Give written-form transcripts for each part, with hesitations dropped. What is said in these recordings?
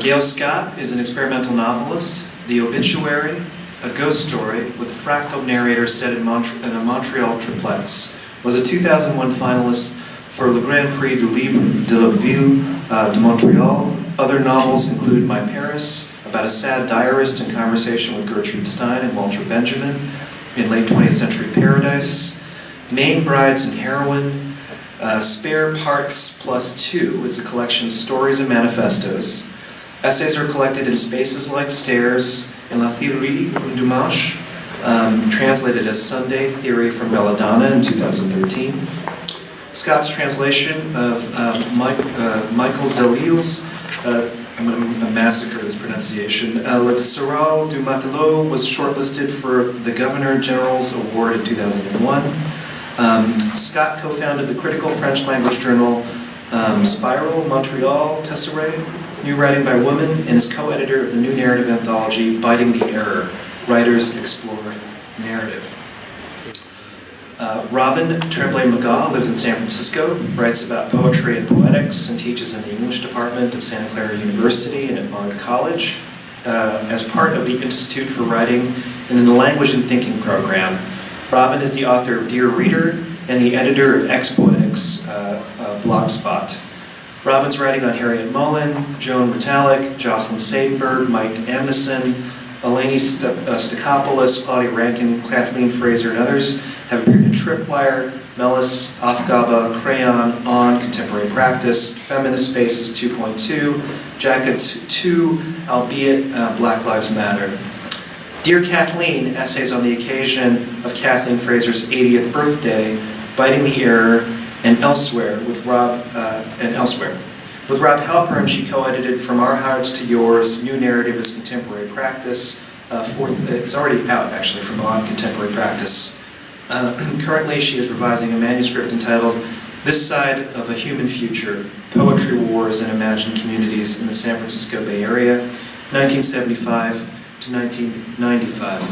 Gail Scott is an experimental novelist. The Obituary, a ghost story with a fractal narrator set in a Montreal triplex, was a 2001 finalist for Le Grand Prix du Livre de la Ville de Montreal. Other novels include My Paris, about a sad diarist in conversation with Gertrude Stein and Walter Benjamin in late 20th century Paradise, Maine Brides and Heroine, Spare Parts Plus 2 is a collection of stories and manifestos. Essays are collected in Spaces Like Stairs and La Théorie du Dimanche, translated as Sunday Theory from Belladonna in 2013. Scott's translation of Michael Delille's, I'm going to massacre this pronunciation, Le Desseral du Matelot was shortlisted for the Governor General's Award in 2001. Scott co-founded the critical French language journal Spiral Montreal Tesserae, New Writing by Women, and is co-editor of the new narrative anthology Biting the Error, Writers Explore Narrative. Robin Tremblay-McGaw lives in San Francisco, writes about poetry and poetics, and teaches in the English department of Santa Clara University and at Bard College. As part of the Institute for Writing and in the Language and Thinking program, Robin is the author of Dear Reader and the editor of Ex-Poetics blogspot. Robin's writing on Harriet Mullen, Joan Metallic, Jocelyn Sadenberg, Mike Amneson, Eleni Stakopoulos, Claudia Rankin, Kathleen Fraser, and others have appeared in Tripwire, Melis, Afgaba, Crayon, On, Contemporary Practice, Feminist Spaces 2.2, Jacket 2, albeit Black Lives Matter. Dear Kathleen, essays on the occasion of Kathleen Fraser's 80th birthday, Biting the Error, and Elsewhere with Rob With Rob Halpern, she co-edited From Our Hearts to Yours, New Narrative as Contemporary Practice. It's already out, actually, from On Contemporary Practice. Currently, she is revising a manuscript entitled This Side of a Human Future, Poetry Wars and Imagined Communities in the San Francisco Bay Area, 1975 to 1995.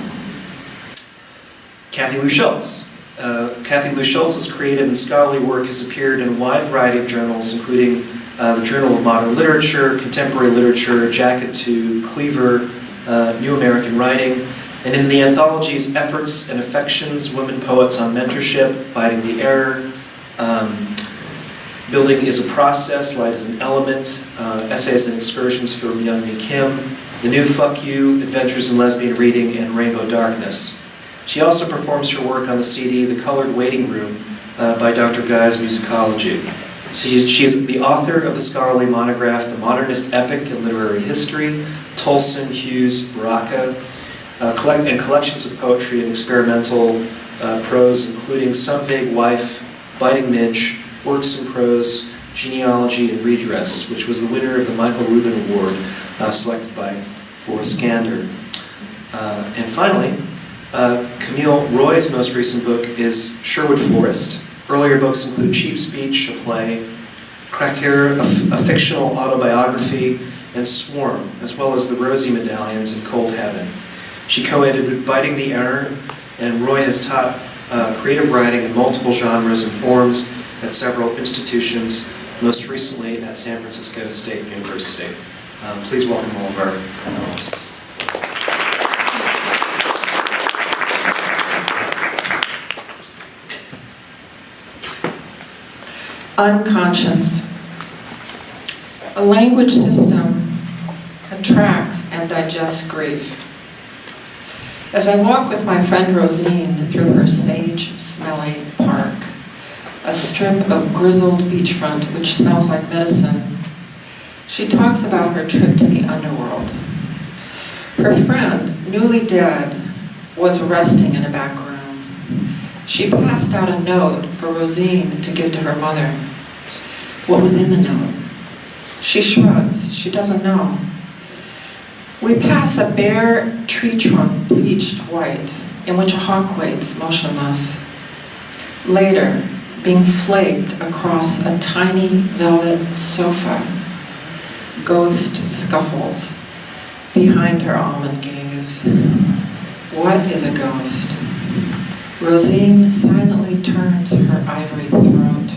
Kathy Lou Schultz. Kathy Lou Schultz's creative and scholarly work has appeared in a wide variety of journals, including the Journal of Modern Literature, Contemporary Literature, Jacket 2, Cleaver, New American Writing, and in the anthologies Efforts and Affections, Women Poets on Mentorship, Biting the Error, Building is a Process, Light is an Element, Essays and Excursions from Young Mi Kim, The New Fuck You, Adventures in Lesbian Reading, and Rainbow Darkness. She also performs her work on the CD The Colored Waiting Room by Dr. Guy's Musicology. She is the author of the scholarly monograph The Modernist Epic in Literary History, Tolson, Hughes, Baraka, and collections of poetry and experimental prose, including Some Vague Wife, Biting Midge, Works in Prose, Genealogy, and Redress, which was the winner of the Michael Rubin Award, selected by Forrest Gander. And finally, Camille Roy's most recent book is Sherwood Forest. Earlier books include Cheap Speech, a play, Cracker, a fictional autobiography, and Swarm, as well as The Rosie Medallions and Cold Heaven. She co-edited Biting the Error, and Roy has taught creative writing in multiple genres and forms at several institutions, most recently at San Francisco State University. Please welcome all of our panelists. Unconscious. A language system attracts and digests grief. As I walk with my friend Rosine through her sage-smelly park, a strip of grizzled beachfront which smells like medicine, she talks about her trip to the underworld. Her friend, newly dead, was resting in a back room. She passed out a note for Rosine to give to her mother. What was in the note? She shrugs. She doesn't know. We pass a bare tree trunk bleached white in which a hawk waits motionless. Later, being flaked across a tiny velvet sofa, ghost scuffles behind her almond gaze. What is a ghost? Rosine silently turns her ivory throat.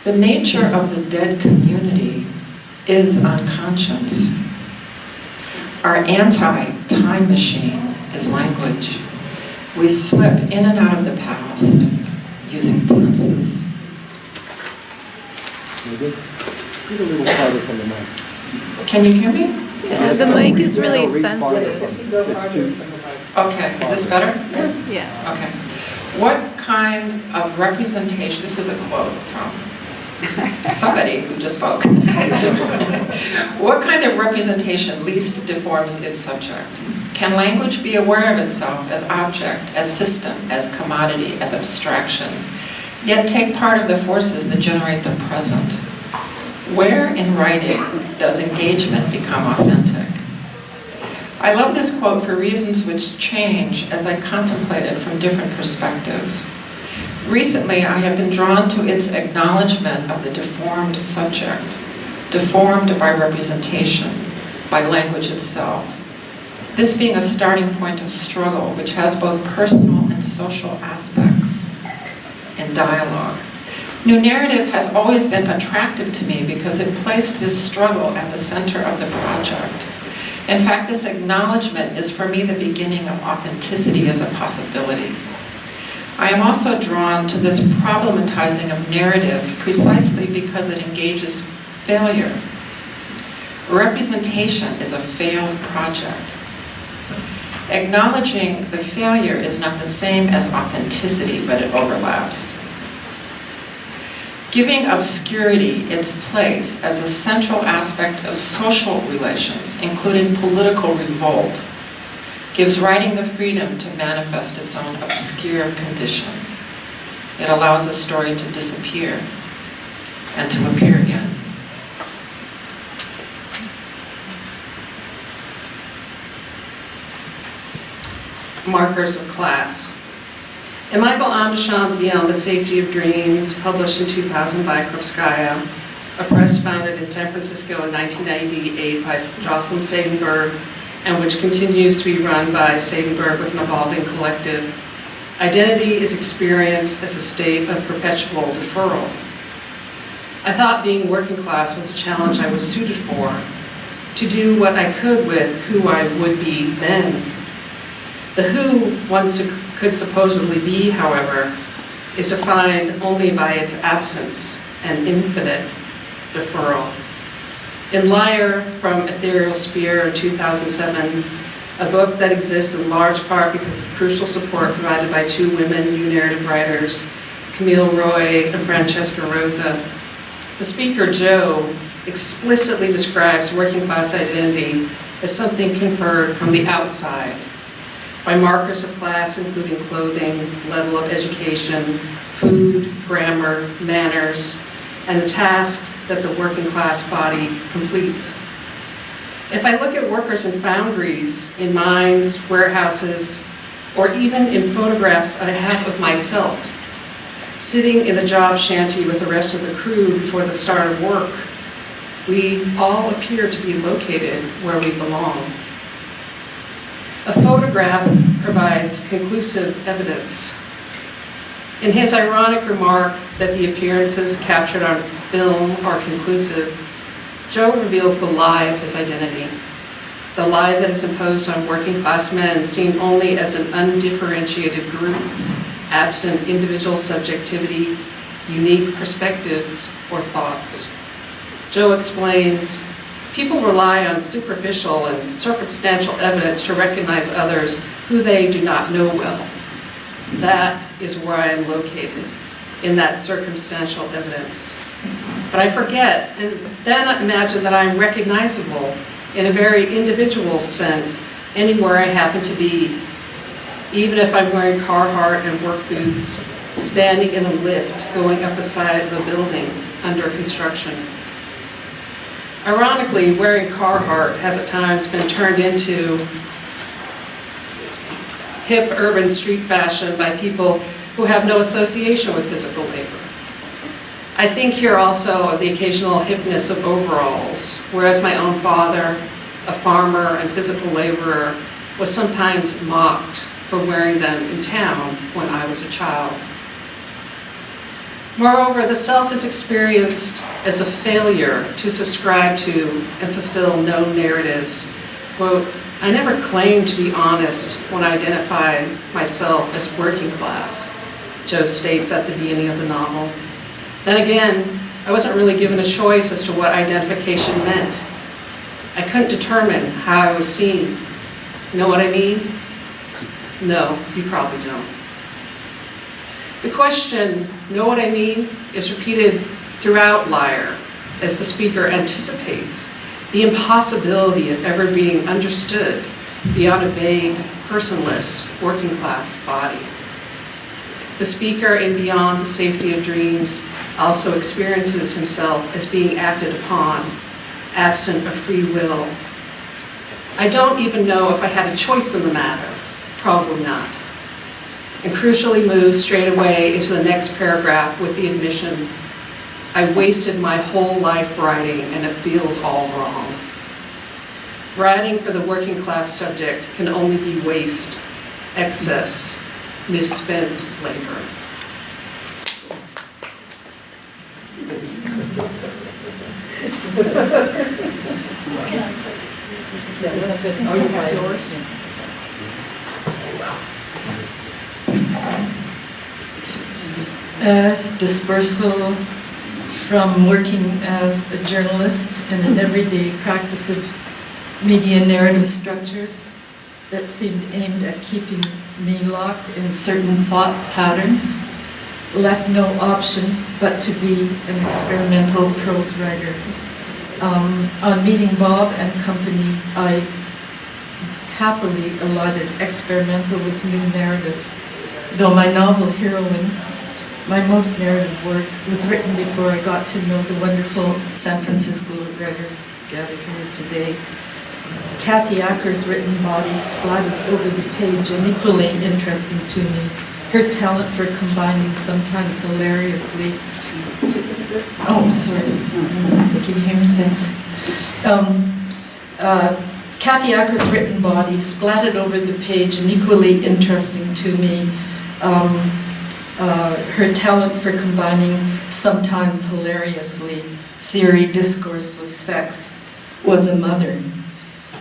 The nature of the dead community is unconscious. Our anti-time machine is language. We slip in and out of the past using tenses. Get a little farther from the mic. Can you hear me? Yeah, the mic is really sensitive. It's too, Okay, is this better? Yeah. Okay. What kind of representation, this is a quote from somebody who just spoke. What kind of representation least deforms its subject? Can language be aware of itself as object, as system, as commodity, as abstraction, yet take part of the forces that generate the present? Where in writing does engagement become authentic? I love this quote for reasons which change as I contemplate it from different perspectives. Recently, I have been drawn to its acknowledgement of the deformed subject, deformed by representation, by language itself. This being a starting point of struggle, which has both personal and social aspects in dialogue. New narrative has always been attractive to me because it placed this struggle at the center of the project. In fact, this acknowledgement is for me the beginning of authenticity as a possibility. I am also drawn to this problematizing of narrative precisely because it engages failure. Representation is a failed project. Acknowledging the failure is not the same as authenticity, but it overlaps. Giving obscurity its place as a central aspect of social relations, including political revolt, gives writing the freedom to manifest its own obscure condition. It allows a story to disappear and to appear again. Markers of class. In Michael Andeshan's Beyond the Safety of Dreams, published in 2000 by Krupskaya, a press founded in San Francisco in 1998 by Jocelyn Seidenberg, and which continues to be run by Seidenberg with an evolving collective, identity is experienced as a state of perpetual deferral. I thought being working class was a challenge I was suited for, to do what I could with who I would be then. The who one could supposedly be, however, is defined only by its absence and infinite deferral. In Liar from Ethereal Spear in 2007, a book that exists in large part because of crucial support provided by two women new narrative writers, Camille Roy and Francesca Rosa, the speaker, Jo, explicitly describes working class identity as something conferred from the outside, by markers of class including clothing, level of education, food, grammar, manners, and the task that the working class body completes. If I look at workers in foundries, in mines, warehouses, or even in photographs I have of myself, sitting in the job shanty with the rest of the crew before the start of work, we all appear to be located where we belong. A photograph provides conclusive evidence. In his ironic remark that the appearances captured on film are conclusive, Jo reveals the lie of his identity, the lie that is imposed on working class men seen only as an undifferentiated group, absent individual subjectivity, unique perspectives, or thoughts. Jo explains, people rely on superficial and circumstantial evidence to recognize others who they do not know well. That is where I am located, in that circumstantial evidence. But I forget, and then I imagine that I'm recognizable in a very individual sense anywhere I happen to be, even if I'm wearing Carhartt and work boots, standing in a lift going up the side of a building under construction. Ironically, wearing Carhartt has at times been turned into hip urban street fashion by people who have no association with physical labor. I think here also of the occasional hipness of overalls, whereas my own father, a farmer and physical laborer, was sometimes mocked for wearing them in town when I was a child. Moreover, the self is experienced as a failure to subscribe to and fulfill known narratives. Quote, I never claimed to be honest when I identified myself as working class, Joe states at the beginning of the novel. Then again, I wasn't really given a choice as to what identification meant. I couldn't determine how I was seen. Know what I mean? No, you probably don't. The question, know what I mean, is repeated throughout Liar as the speaker anticipates the impossibility of ever being understood beyond a vague, personless, working class body. The speaker in Beyond the Safety of Dreams also experiences himself as being acted upon, absent of free will. I don't even know if I had a choice in the matter. Probably not. And crucially moves straight away into the next paragraph with the admission, I wasted my whole life writing and it feels all wrong. Writing for the working class subject can only be waste, excess, misspent labor. Dispersal from working as a journalist in an everyday practice of media narrative structures that seemed aimed at keeping me locked in certain thought patterns, left no option but to be an experimental prose writer. On meeting Bob and company, I happily allotted experimental with new narrative, though my novel heroine, my most narrative work, was written before I got to know the wonderful San Francisco writers gathered here today. Kathy Acker's written body splattered over the page and equally interesting to me. Her talent for combining, sometimes hilariously. Oh, sorry. Can you hear me? Thanks. Kathy Acker's written body splattered over the page and equally interesting to me. Her talent for combining, sometimes hilariously, theory, discourse with sex, was a mother.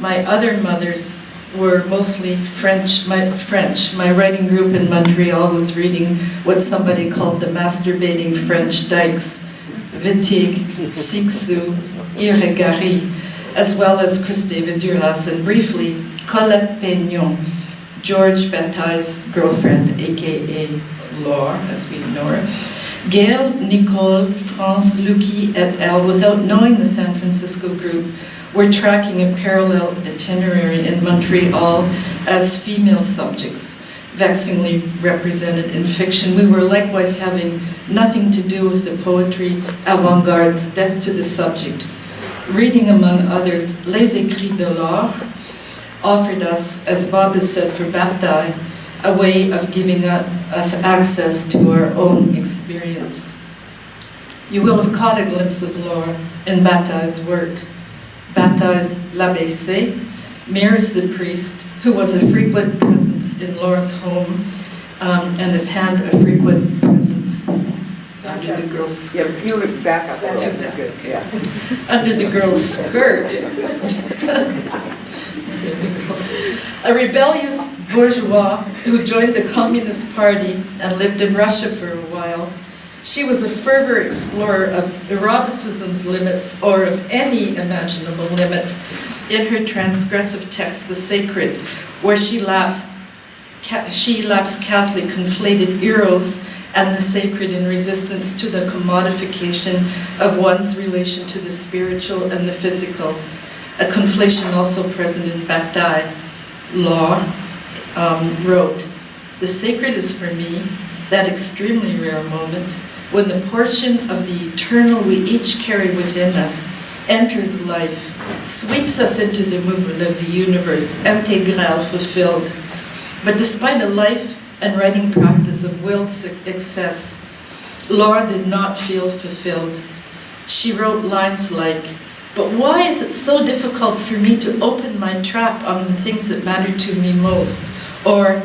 My other mothers were mostly French. My writing group in Montreal was reading what somebody called the masturbating French dykes, Wittig, Sixou, Irregari, as well as Christine Duras, and briefly, Colette Peignon, George Bataille's girlfriend, aka Laure, as we know her. Gail, Nicole, France, Lucky, et al., without knowing the San Francisco group, were tracking a parallel itinerary in Montreal as female subjects, vexingly represented in fiction. We were likewise having nothing to do with the poetry avant-garde's death to the subject. Reading, among others, Les Écrits de Laure offered us, as Bob has said for Bataille, a way of giving us access to our own experience. You will have caught a glimpse of Laure in Bataille's work. Bataille's L'Abbé mirrors the priest, who was a frequent presence in Laure's home, and his hand a frequent presence under the girl's skirt. Yeah, you would back up. Too That's bad. good. Yeah. Under the girl's skirt. A rebellious bourgeois who joined the Communist Party and lived in Russia for a while, she was a fervor explorer of eroticism's limits, or of any imaginable limit, in her transgressive text, The Sacred, where she lapsed Catholic conflated eros and the sacred in resistance to the commodification of one's relation to the spiritual and the physical, a conflation also present in Bataille. Laure wrote, "The sacred is for me that extremely rare moment when the portion of the eternal we each carry within us enters life, sweeps us into the movement of the universe, intégral, fulfilled. But despite a life and writing practice of willed excess, Laure did not feel fulfilled. She wrote lines like, 'But why is it so difficult for me to open my trap on the things that matter to me most?' Or,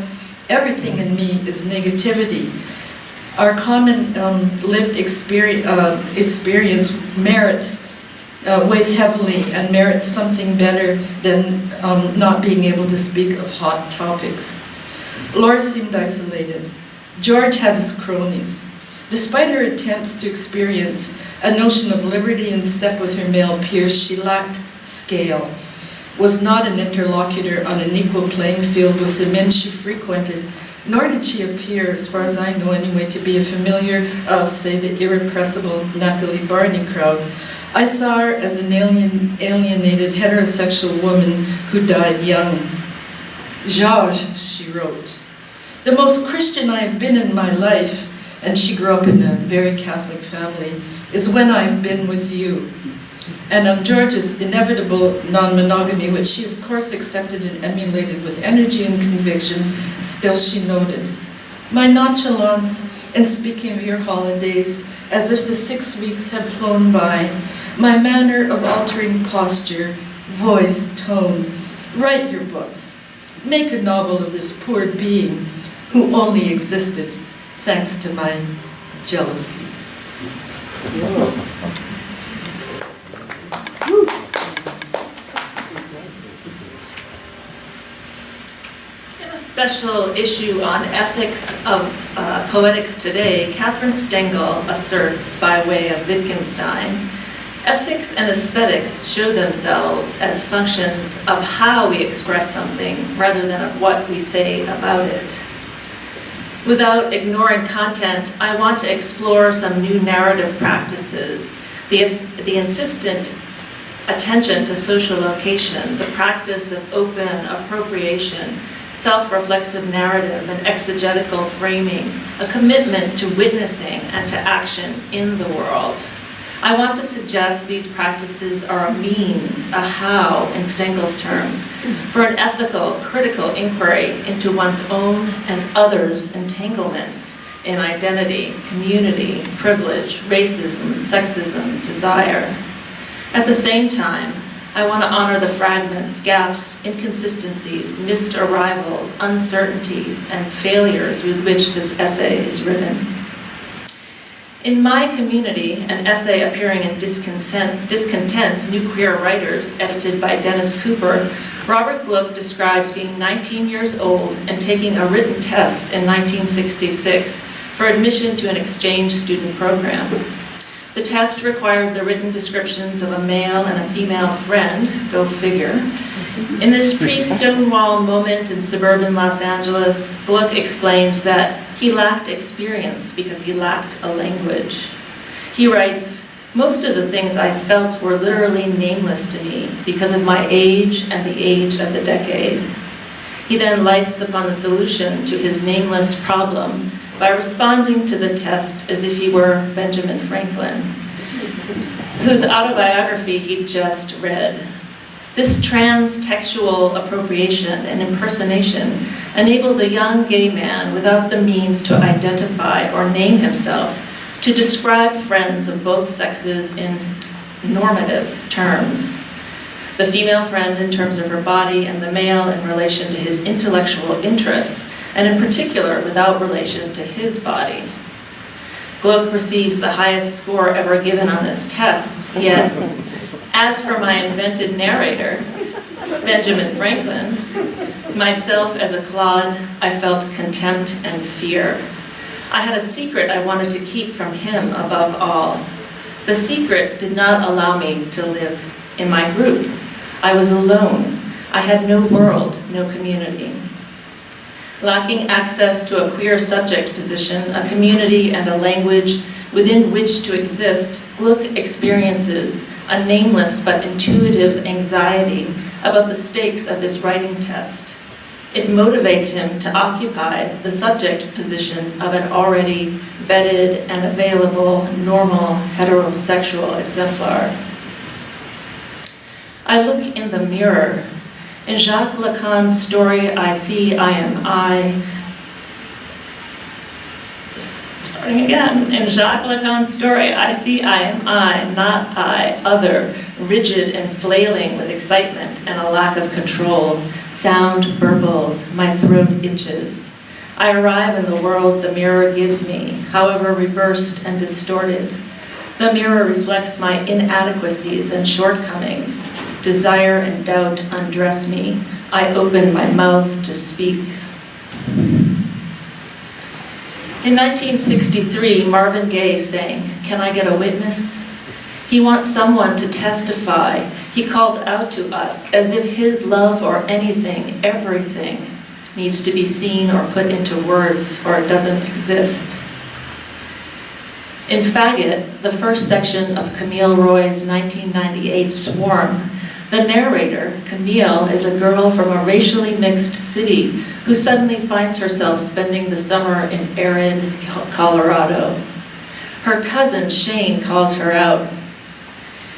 'Everything in me is negativity. Our common lived experience weighs heavily and merits something better than not being able to speak of hot topics. Laura seemed isolated. George had his cronies. Despite her attempts to experience a notion of liberty in step with her male peers, she lacked scale, was not an interlocutor on an equal playing field with the men she frequented, nor did she appear, as far as I know anyway, to be a familiar of, say, the irrepressible Natalie Barney crowd. I saw her as an alienated heterosexual woman who died young. Georges, she wrote, the most Christian I have been in my life, and she grew up in a very Catholic family, is when I've been with you. And on George's inevitable non-monogamy, which she of course accepted and emulated with energy and conviction, still she noted, my nonchalance in speaking of your holidays as if the 6 weeks had flown by, my manner of altering posture, voice, tone, write your books, make a novel of this poor being who only existed thanks to my jealousy. In a special issue on ethics of poetics today, Catherine Stengel asserts, by way of Wittgenstein, ethics and aesthetics show themselves as functions of how we express something rather than of what we say about it. Without ignoring content, I want to explore some new narrative practices, the insistent attention to social location, the practice of open appropriation, self-reflexive narrative and exegetical framing, a commitment to witnessing and to action in the world. I want to suggest these practices are a means, a how, in Stengel's terms, for an ethical, critical inquiry into one's own and others' entanglements in identity, community, privilege, racism, sexism, desire. At the same time, I want to honor the fragments, gaps, inconsistencies, missed arrivals, uncertainties, and failures with which this essay is written. In My Community, an essay appearing in Discontent's New Queer Writers, edited by Dennis Cooper, Robert Gluck describes being 19 years old and taking a written test in 1966 for admission to an exchange student program. The test required the written descriptions of a male and a female friend, go figure. In this pre-Stonewall moment in suburban Los Angeles, Gluck explains that he lacked experience because he lacked a language. He writes, most of the things I felt were literally nameless to me because of my age and the age of the decade. He then lights upon the solution to his nameless problem by responding to the test as if he were Benjamin Franklin, whose autobiography he'd just read. This trans-textual appropriation and impersonation enables a young gay man without the means to identify or name himself to describe friends of both sexes in normative terms. The female friend in terms of her body and the male in relation to his intellectual interests, and in particular without relation to his body. Gluck receives the highest score ever given on this test, yet, as for my invented narrator, Benjamin Franklin, myself as a clod, I felt contempt and fear. I had a secret I wanted to keep from him above all. The secret did not allow me to live in my group. I was alone. I had no world, no community. Lacking access to a queer subject position, a community, and a language within which to exist, Gluck experiences a nameless but intuitive anxiety about the stakes of this writing test. It motivates him to occupy the subject position of an already vetted and available normal heterosexual exemplar. I look in the mirror. In Jacques Lacan's story, I See, I Am I. Starting again. In Jacques Lacan's story, I see, I am I, not I, other, rigid and flailing with excitement and a lack of control. Sound burbles, my throat itches. I arrive in the world the mirror gives me, however reversed and distorted. The mirror reflects my inadequacies and shortcomings. Desire and doubt undress me. I open my mouth to speak. In 1963, Marvin Gaye sang, "Can I get a witness?" He wants someone to testify. He calls out to us as if his love or anything, everything, needs to be seen or put into words or it doesn't exist. In Faggot, the first section of Camille Roy's 1998 Swarm, the narrator, Camille, is a girl from a racially mixed city who suddenly finds herself spending the summer in arid Colorado. Her cousin, Shane, calls her out.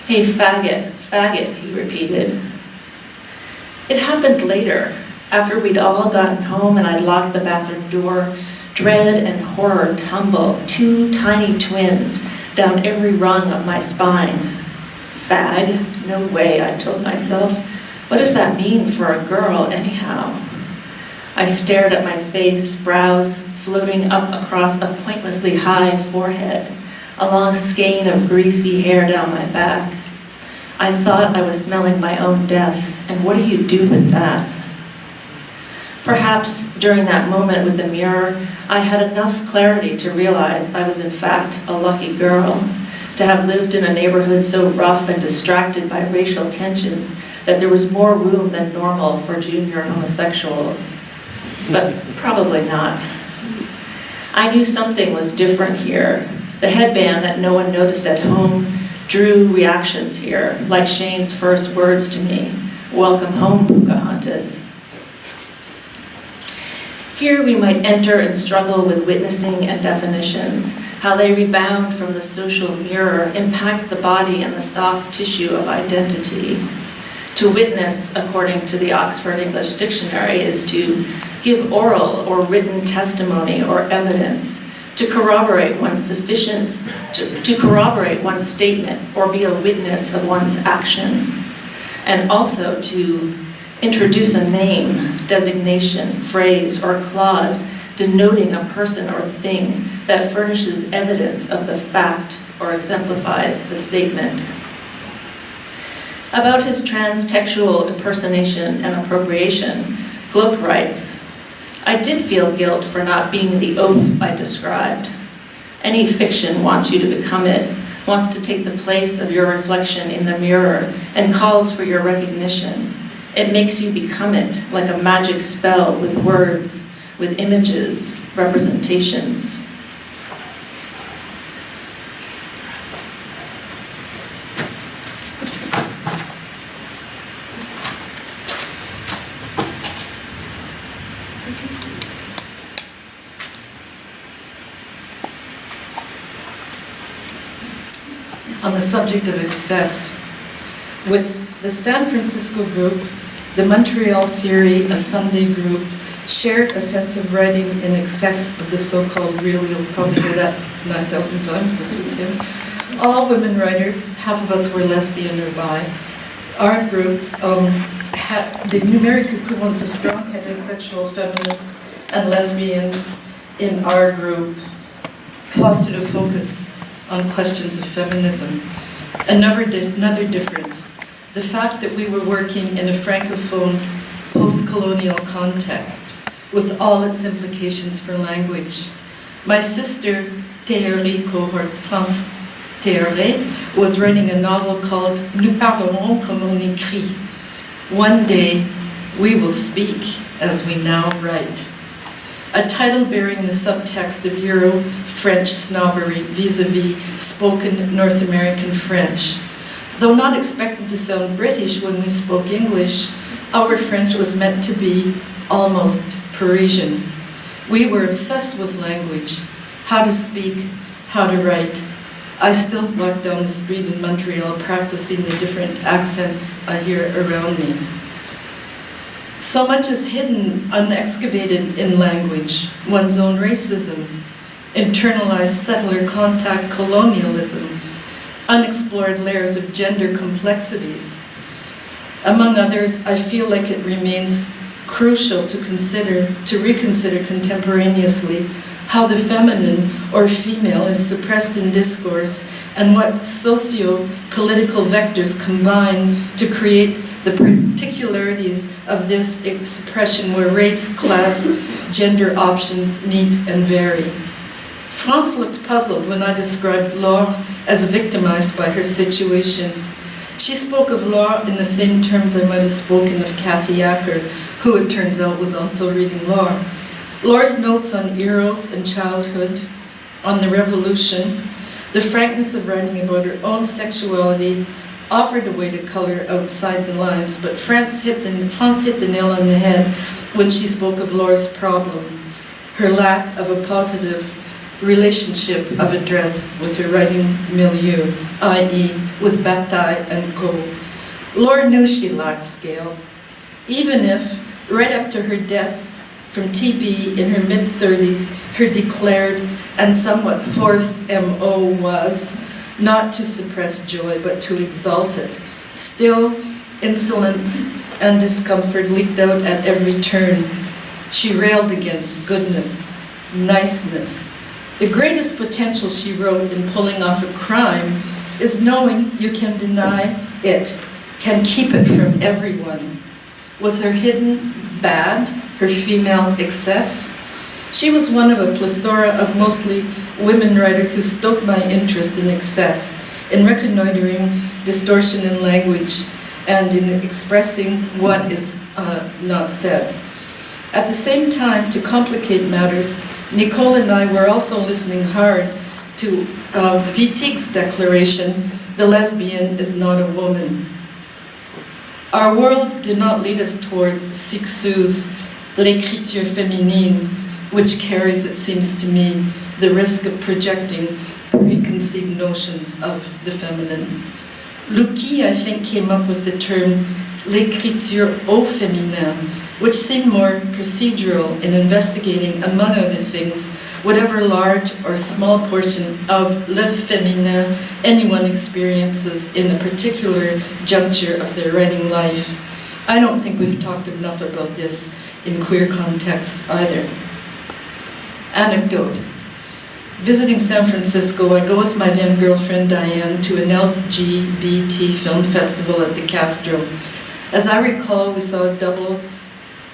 "Hey, faggot, faggot," he repeated. It happened later, after we'd all gotten home and I'd locked the bathroom door. Dread and horror tumble, two tiny twins, down every rung of my spine. Fag? No way, I told myself. What does that mean for a girl, anyhow? I stared at my face, brows floating up across a pointlessly high forehead, a long skein of greasy hair down my back. I thought I was smelling my own death, and what do you do with that? Perhaps during that moment with the mirror, I had enough clarity to realize I was in fact a lucky girl, to have lived in a neighborhood so rough and distracted by racial tensions that there was more room than normal for junior homosexuals. But probably not. I knew something was different here. The headband that no one noticed at home drew reactions here, like Shane's first words to me, "Welcome home, Pocahontas." Here we might enter and struggle with witnessing and definitions, how they rebound from the social mirror, impact the body and the soft tissue of identity. To witness, according to the Oxford English Dictionary, is to give oral or written testimony or evidence, to corroborate one's to corroborate one's statement or be a witness of one's action, and also to introduce a name, designation, phrase, or clause denoting a person or thing that furnishes evidence of the fact or exemplifies the statement. About his transtextual impersonation and appropriation, Gluck writes, "I did feel guilt for not being the oaf I described. Any fiction wants you to become it, wants to take the place of your reflection in the mirror, and calls for your recognition. It makes you become it, like a magic spell with words, with images, representations." On the subject of excess, with the San Francisco group, the Montreal Theory, a Sunday group, shared a sense of writing in excess of the so-called real. You'll probably hear that 9,000 times this weekend. All women writers, half of us were lesbian or bi. Our group had the numeric equivalence of strong heterosexual feminists and lesbians in our group fostered a focus on questions of feminism. Another difference, the fact that we were working in a francophone post-colonial context with all its implications for language. My sister, Théorie, cohort France Théorie, was writing a novel called Nous parlerons comme on écrit. One day, we will speak as we now write. A title bearing the subtext of Euro-French snobbery vis-a-vis spoken North American French. Though not expected to sound British when we spoke English, our French was meant to be almost Parisian. We were obsessed with language, how to speak, how to write. I still walk down the street in Montreal practicing the different accents I hear around me. So much is hidden, unexcavated in language, one's own racism, internalized settler contact colonialism, unexplored layers of gender complexities. Among others, I feel like it remains crucial to reconsider contemporaneously how the feminine or female is suppressed in discourse and what socio-political vectors combine to create the particularities of this suppression where race, class, gender options meet and vary. France looked puzzled when I described Laure as victimized by her situation. She spoke of Laure in the same terms I might have spoken of Kathy Acker, who it turns out was also reading Laure. Laure's notes on Eros and childhood, on the revolution, the frankness of writing about her own sexuality offered a way to color outside the lines, but France hit the nail on the head when she spoke of Laure's problem, her lack of a positive relationship of address with her writing milieu, i.e. with Bataille and Co. Laure knew she lacked scale, even if, right up to her death from TB in her mid-30s, her declared and somewhat forced MO was not to suppress joy, but to exalt it. Still, insolence and discomfort leaked out at every turn. She railed against goodness, niceness. The greatest potential, she wrote, in pulling off a crime is knowing you can deny it, can keep it from everyone. Was her hidden bad, her female excess? She was one of a plethora of mostly women writers who stoked my interest in excess, in reconnoitering distortion in language, and in expressing what is not said. At the same time, to complicate matters, Nicole and I were also listening hard to Wittig's declaration, "The lesbian is not a woman." Our world did not lead us toward Cixous's l'écriture féminine, which carries, it seems to me, the risk of projecting preconceived notions of the feminine. Lucky, I think, came up with the term l'écriture au féminin, which seemed more procedural in investigating, among other things, whatever large or small portion of le féminin anyone experiences in a particular juncture of their writing life. I don't think we've talked enough about this in queer contexts either. Anecdote. Visiting San Francisco, I go with my then girlfriend Diane to an LGBT film festival at the Castro. As I recall, we saw a double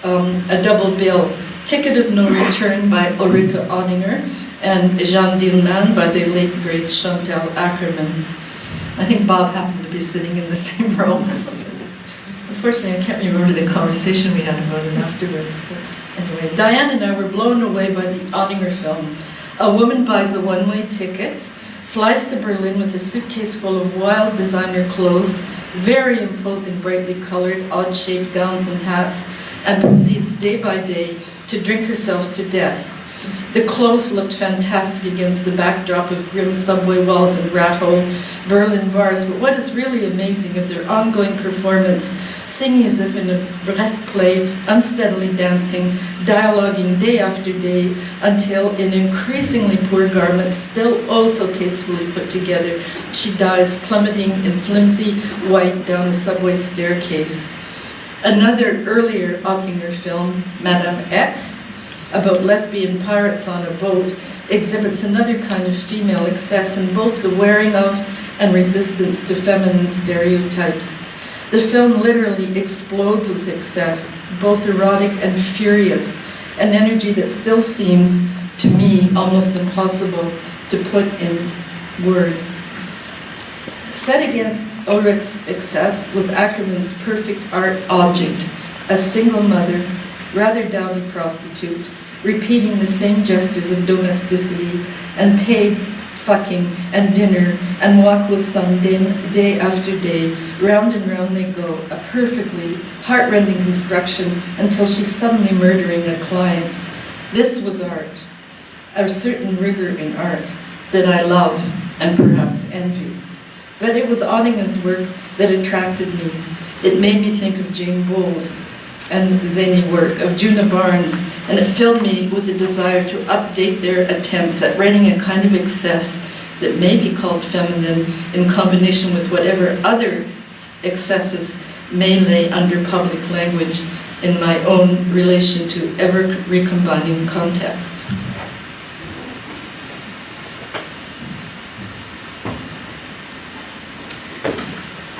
bill, Ticket of No Return by Ulrike Oettinger and Jean Dillman by the late great Chantal Ackerman. I think Bob happened to be sitting in the same row. Unfortunately, I can't remember the conversation we had about it afterwards. But anyway, Diane and I were blown away by the Oettinger film. A woman buys a one-way ticket, flies to Berlin with a suitcase full of wild designer clothes, very imposing, brightly colored, odd-shaped gowns and hats, and proceeds day by day to drink herself to death. The clothes looked fantastic against the backdrop of grim subway walls and rat-hole Berlin bars, but what is really amazing is her ongoing performance, singing as if in a Brecht play, unsteadily dancing, dialoguing day after day, until in increasingly poor garments, still oh so tastefully put together, she dies plummeting in flimsy white down the subway staircase. Another earlier Oettinger film, Madame X, about lesbian pirates on a boat, exhibits another kind of female excess in both the wearing of and resistance to feminine stereotypes. The film literally explodes with excess, both erotic and furious, an energy that still seems, to me, almost impossible to put in words. Set against Ulrich's excess was Ackerman's perfect art object, a single mother, rather dowdy prostitute, repeating the same gestures of domesticity and paid fucking and dinner and walk with son day after day. Round and round they go, a perfectly heart-rending construction until she's suddenly murdering a client. This was art, a certain rigor in art that I love and perhaps envy. But it was Oettinger's work that attracted me. It made me think of Jane Bowles and zany work of Juna Barnes, and it filled me with a desire to update their attempts at writing a kind of excess that may be called feminine in combination with whatever other excesses may lay under public language in my own relation to ever-recombining context.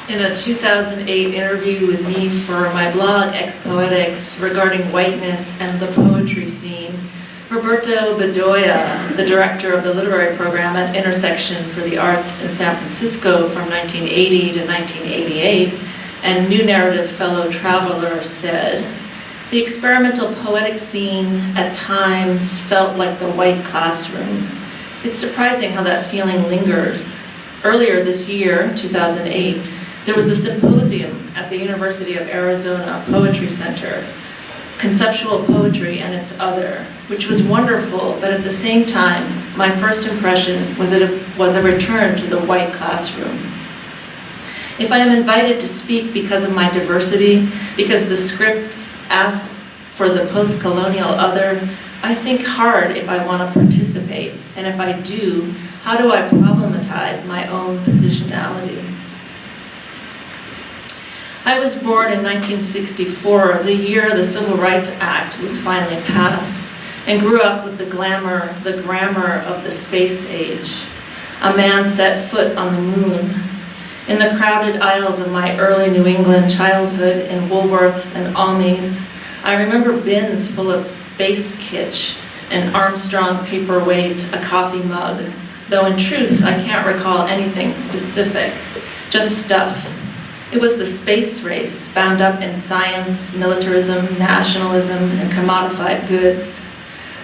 In a 2008 interview with me for my blog, Ex-Poetics, regarding whiteness and the poetry scene, Roberto Bedoya, the director of the literary program at Intersection for the Arts in San Francisco from 1980 to 1988, and New Narrative fellow traveler, said, "The experimental poetic scene at times felt like the white classroom. It's surprising how that feeling lingers. Earlier this year, 2008, there was a symposium at the University of Arizona Poetry Center, Conceptual Poetry and Its Other, which was wonderful, but at the same time, my first impression was that it was a return to the white classroom. If I am invited to speak because of my diversity, because the scripts asks for the post-colonial other, I think hard if I want to participate, and if I do, how do I problematize my own positionality?" I was born in 1964, the year the Civil Rights Act was finally passed, and grew up with the glamour, the grammar of the space age. A man set foot on the moon. In the crowded aisles of my early New England childhood in Woolworths and Almies, I remember bins full of space kitsch, an Armstrong paperweight, a coffee mug, though in truth I can't recall anything specific, just stuff. It was the space race, bound up in science, militarism, nationalism, and commodified goods.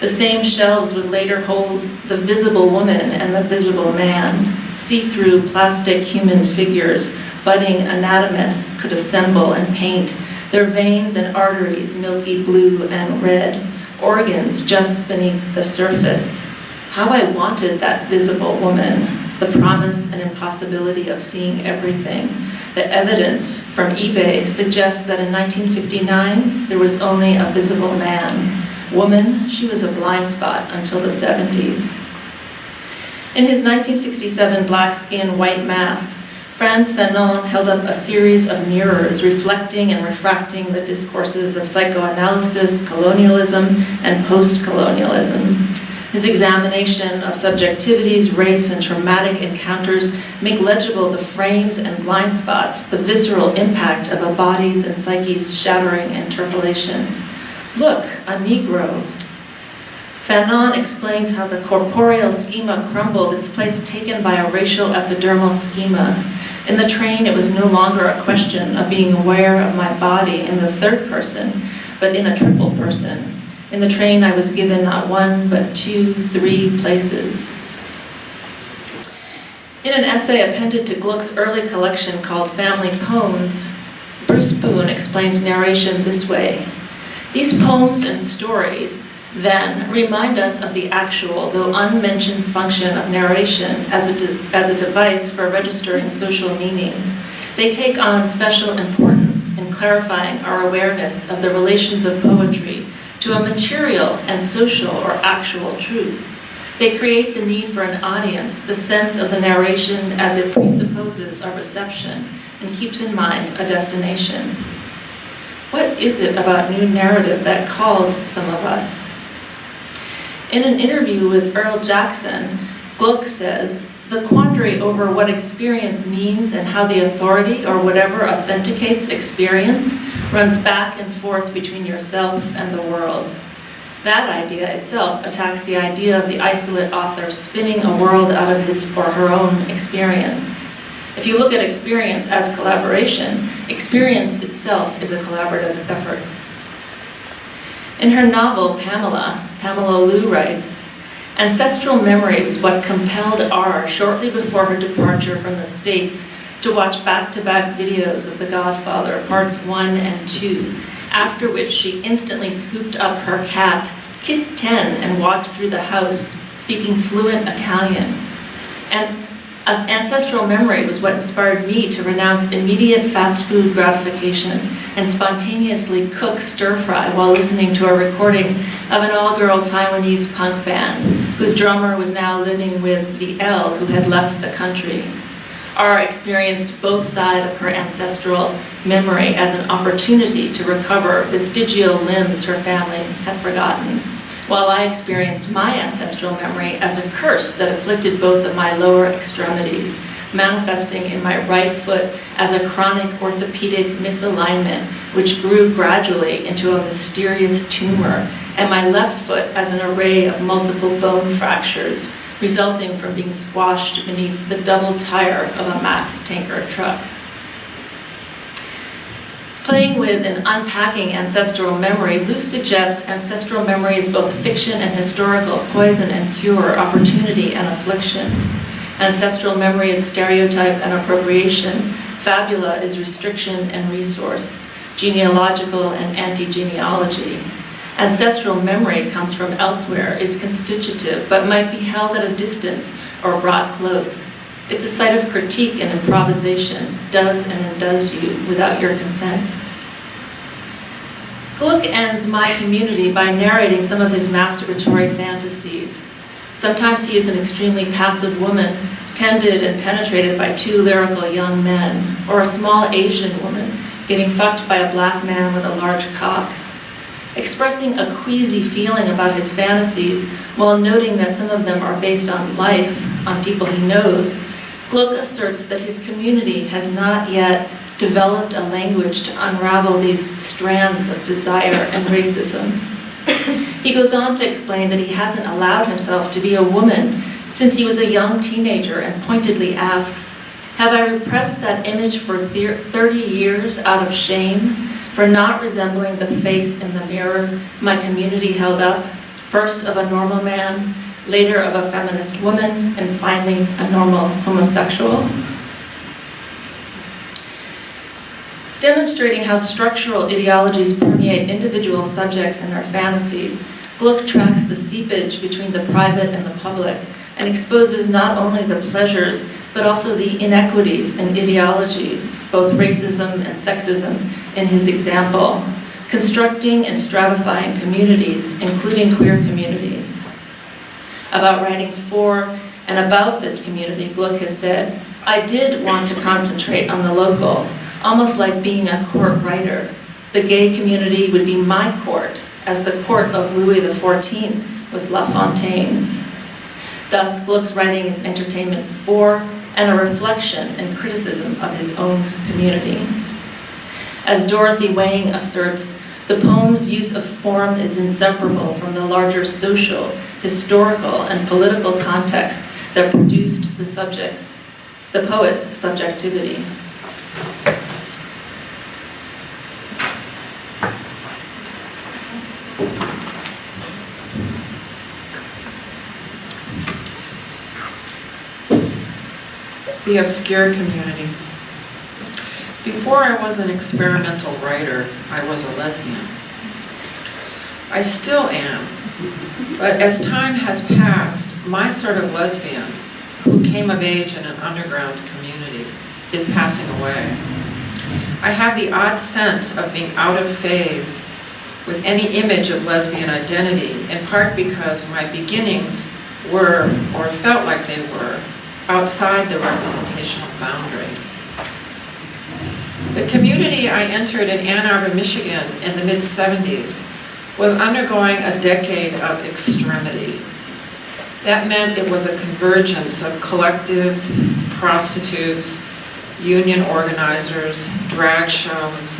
The same shelves would later hold the visible woman and the visible man. See-through plastic human figures, budding anatomists could assemble and paint, their veins and arteries milky blue and red, organs just beneath the surface. How I wanted that visible woman, the promise and impossibility of seeing everything. The evidence from eBay suggests that in 1959, there was only a visible man. Woman, she was a blind spot until the 70s. In his 1967 Black Skin, White Masks, Frantz Fanon held up a series of mirrors reflecting and refracting the discourses of psychoanalysis, colonialism, and post-colonialism. His examination of subjectivities, race, and traumatic encounters make legible the frames and blind spots, the visceral impact of a body's and psyche's shattering interpolation. Look, a Negro. Fanon explains how the corporeal schema crumbled, its place taken by a racial epidermal schema. In the train, it was no longer a question of being aware of my body in the third person, but in a triple person. In the train, I was given not one, but 2, 3 places. In an essay appended to Gluck's early collection called Family Poems, Bruce Boone explains narration this way. These poems and stories, then, remind us of the actual, though unmentioned, function of narration as a device for registering social meaning. They take on special importance in clarifying our awareness of the relations of poetry to a material and social or actual truth. They create the need for an audience, the sense of the narration as it presupposes a reception and keeps in mind a destination. What is it about new narrative that calls some of us? In an interview with Earl Jackson, Gluck says, "The quandary over what experience means and how the authority or whatever authenticates experience runs back and forth between yourself and the world. That idea itself attacks the idea of the isolate author spinning a world out of his or her own experience. If you look at experience as collaboration, experience itself is a collaborative effort." In her novel, Pamela Lou writes, "Ancestral memory was what compelled R, shortly before her departure from the States, to watch back-to-back videos of The Godfather, parts 1 and 2, after which she instantly scooped up her cat, Kit 10, and walked through the house, speaking fluent Italian. And ancestral memory was what inspired me to renounce immediate fast food gratification and spontaneously cook stir-fry while listening to a recording of an all-girl Taiwanese punk band, whose drummer was now living with the L who had left the country. R experienced both sides of her ancestral memory as an opportunity to recover vestigial limbs her family had forgotten, while I experienced my ancestral memory as a curse that afflicted both of my lower extremities, manifesting in my right foot as a chronic orthopedic misalignment, which grew gradually into a mysterious tumor, and my left foot as an array of multiple bone fractures, resulting from being squashed beneath the double tire of a Mack tanker truck. Playing with and unpacking ancestral memory, Luce suggests ancestral memory is both fiction and historical, poison and cure, opportunity and affliction. Ancestral memory is stereotype and appropriation. Fabula is restriction and resource, genealogical and anti-genealogy. Ancestral memory comes from elsewhere, is constitutive, but might be held at a distance or brought close. It's a site of critique and improvisation, does and undoes you without your consent. Gluck ends My Community by narrating some of his masturbatory fantasies. Sometimes he is an extremely passive woman, tended and penetrated by two lyrical young men, or a small Asian woman getting fucked by a black man with a large cock. Expressing a queasy feeling about his fantasies while noting that some of them are based on life, on people he knows, Gluck asserts that his community has not yet developed a language to unravel these strands of desire and racism. He goes on to explain that he hasn't allowed himself to be a woman since he was a young teenager and pointedly asks, "Have I repressed that image for 30 years out of shame? For not resembling the face in the mirror my community held up, first of a normal man, later of a feminist woman, and finally a normal homosexual?" Demonstrating how structural ideologies permeate individual subjects and their fantasies, Gluck tracks the seepage between the private and the public and exposes not only the pleasures, but also the inequities in ideologies, both racism and sexism, in his example, constructing and stratifying communities, including queer communities. About writing for and about this community, Gluck has said, "I did want to concentrate on the local, almost like being a court writer. The gay community would be my court, as the court of Louis XIV was La Fontaine's." Thus, Gluck's writing is entertainment for and a reflection and criticism of his own community. As Dorothy Wang asserts, the poem's use of form is inseparable from the larger social, historical, and political contexts that produced the poet's subjectivity. The obscure community. Before I was an experimental writer, I was a lesbian. I still am, but as time has passed, my sort of lesbian, who came of age in an underground community, is passing away. I have the odd sense of being out of phase with any image of lesbian identity, in part because my beginnings were, or felt like they were, outside the representational boundary. The community I entered in Ann Arbor, Michigan in the mid-70s was undergoing a decade of extremity. That meant it was a convergence of collectives, prostitutes, union organizers, drag shows,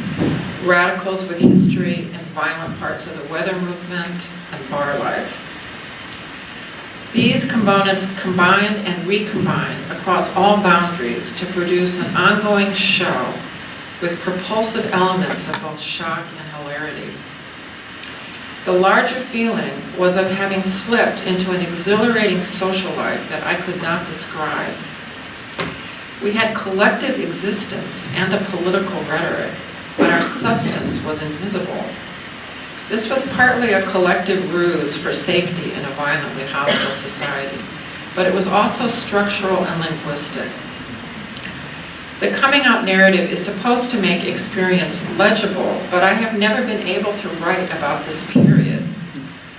radicals with history in violent parts of the weather movement, and bar life. These components combined and recombined across all boundaries to produce an ongoing show with propulsive elements of both shock and hilarity. The larger feeling was of having slipped into an exhilarating social life that I could not describe. We had collective existence and a political rhetoric, but our substance was invisible. This was partly a collective ruse for safety in a violently hostile society, but it was also structural and linguistic. The coming out narrative is supposed to make experience legible, but I have never been able to write about this period.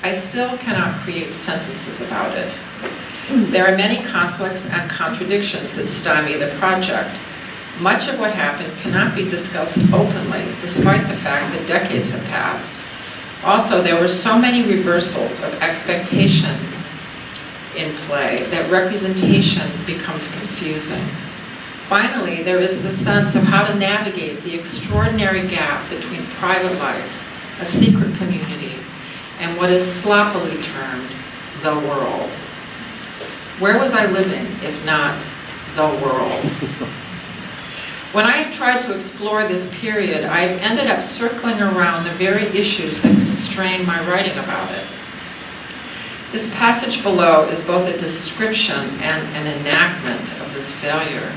I still cannot create sentences about it. There are many conflicts and contradictions that stymie the project. Much of what happened cannot be discussed openly, despite the fact that decades have passed. Also, there were so many reversals of expectation in play that representation becomes confusing. Finally, there is the sense of how to navigate the extraordinary gap between private life, a secret community, and what is sloppily termed the world. Where was I living, if not the world? When I have tried to explore this period, I've ended up circling around the very issues that constrain my writing about it. This passage below is both a description and an enactment of this failure.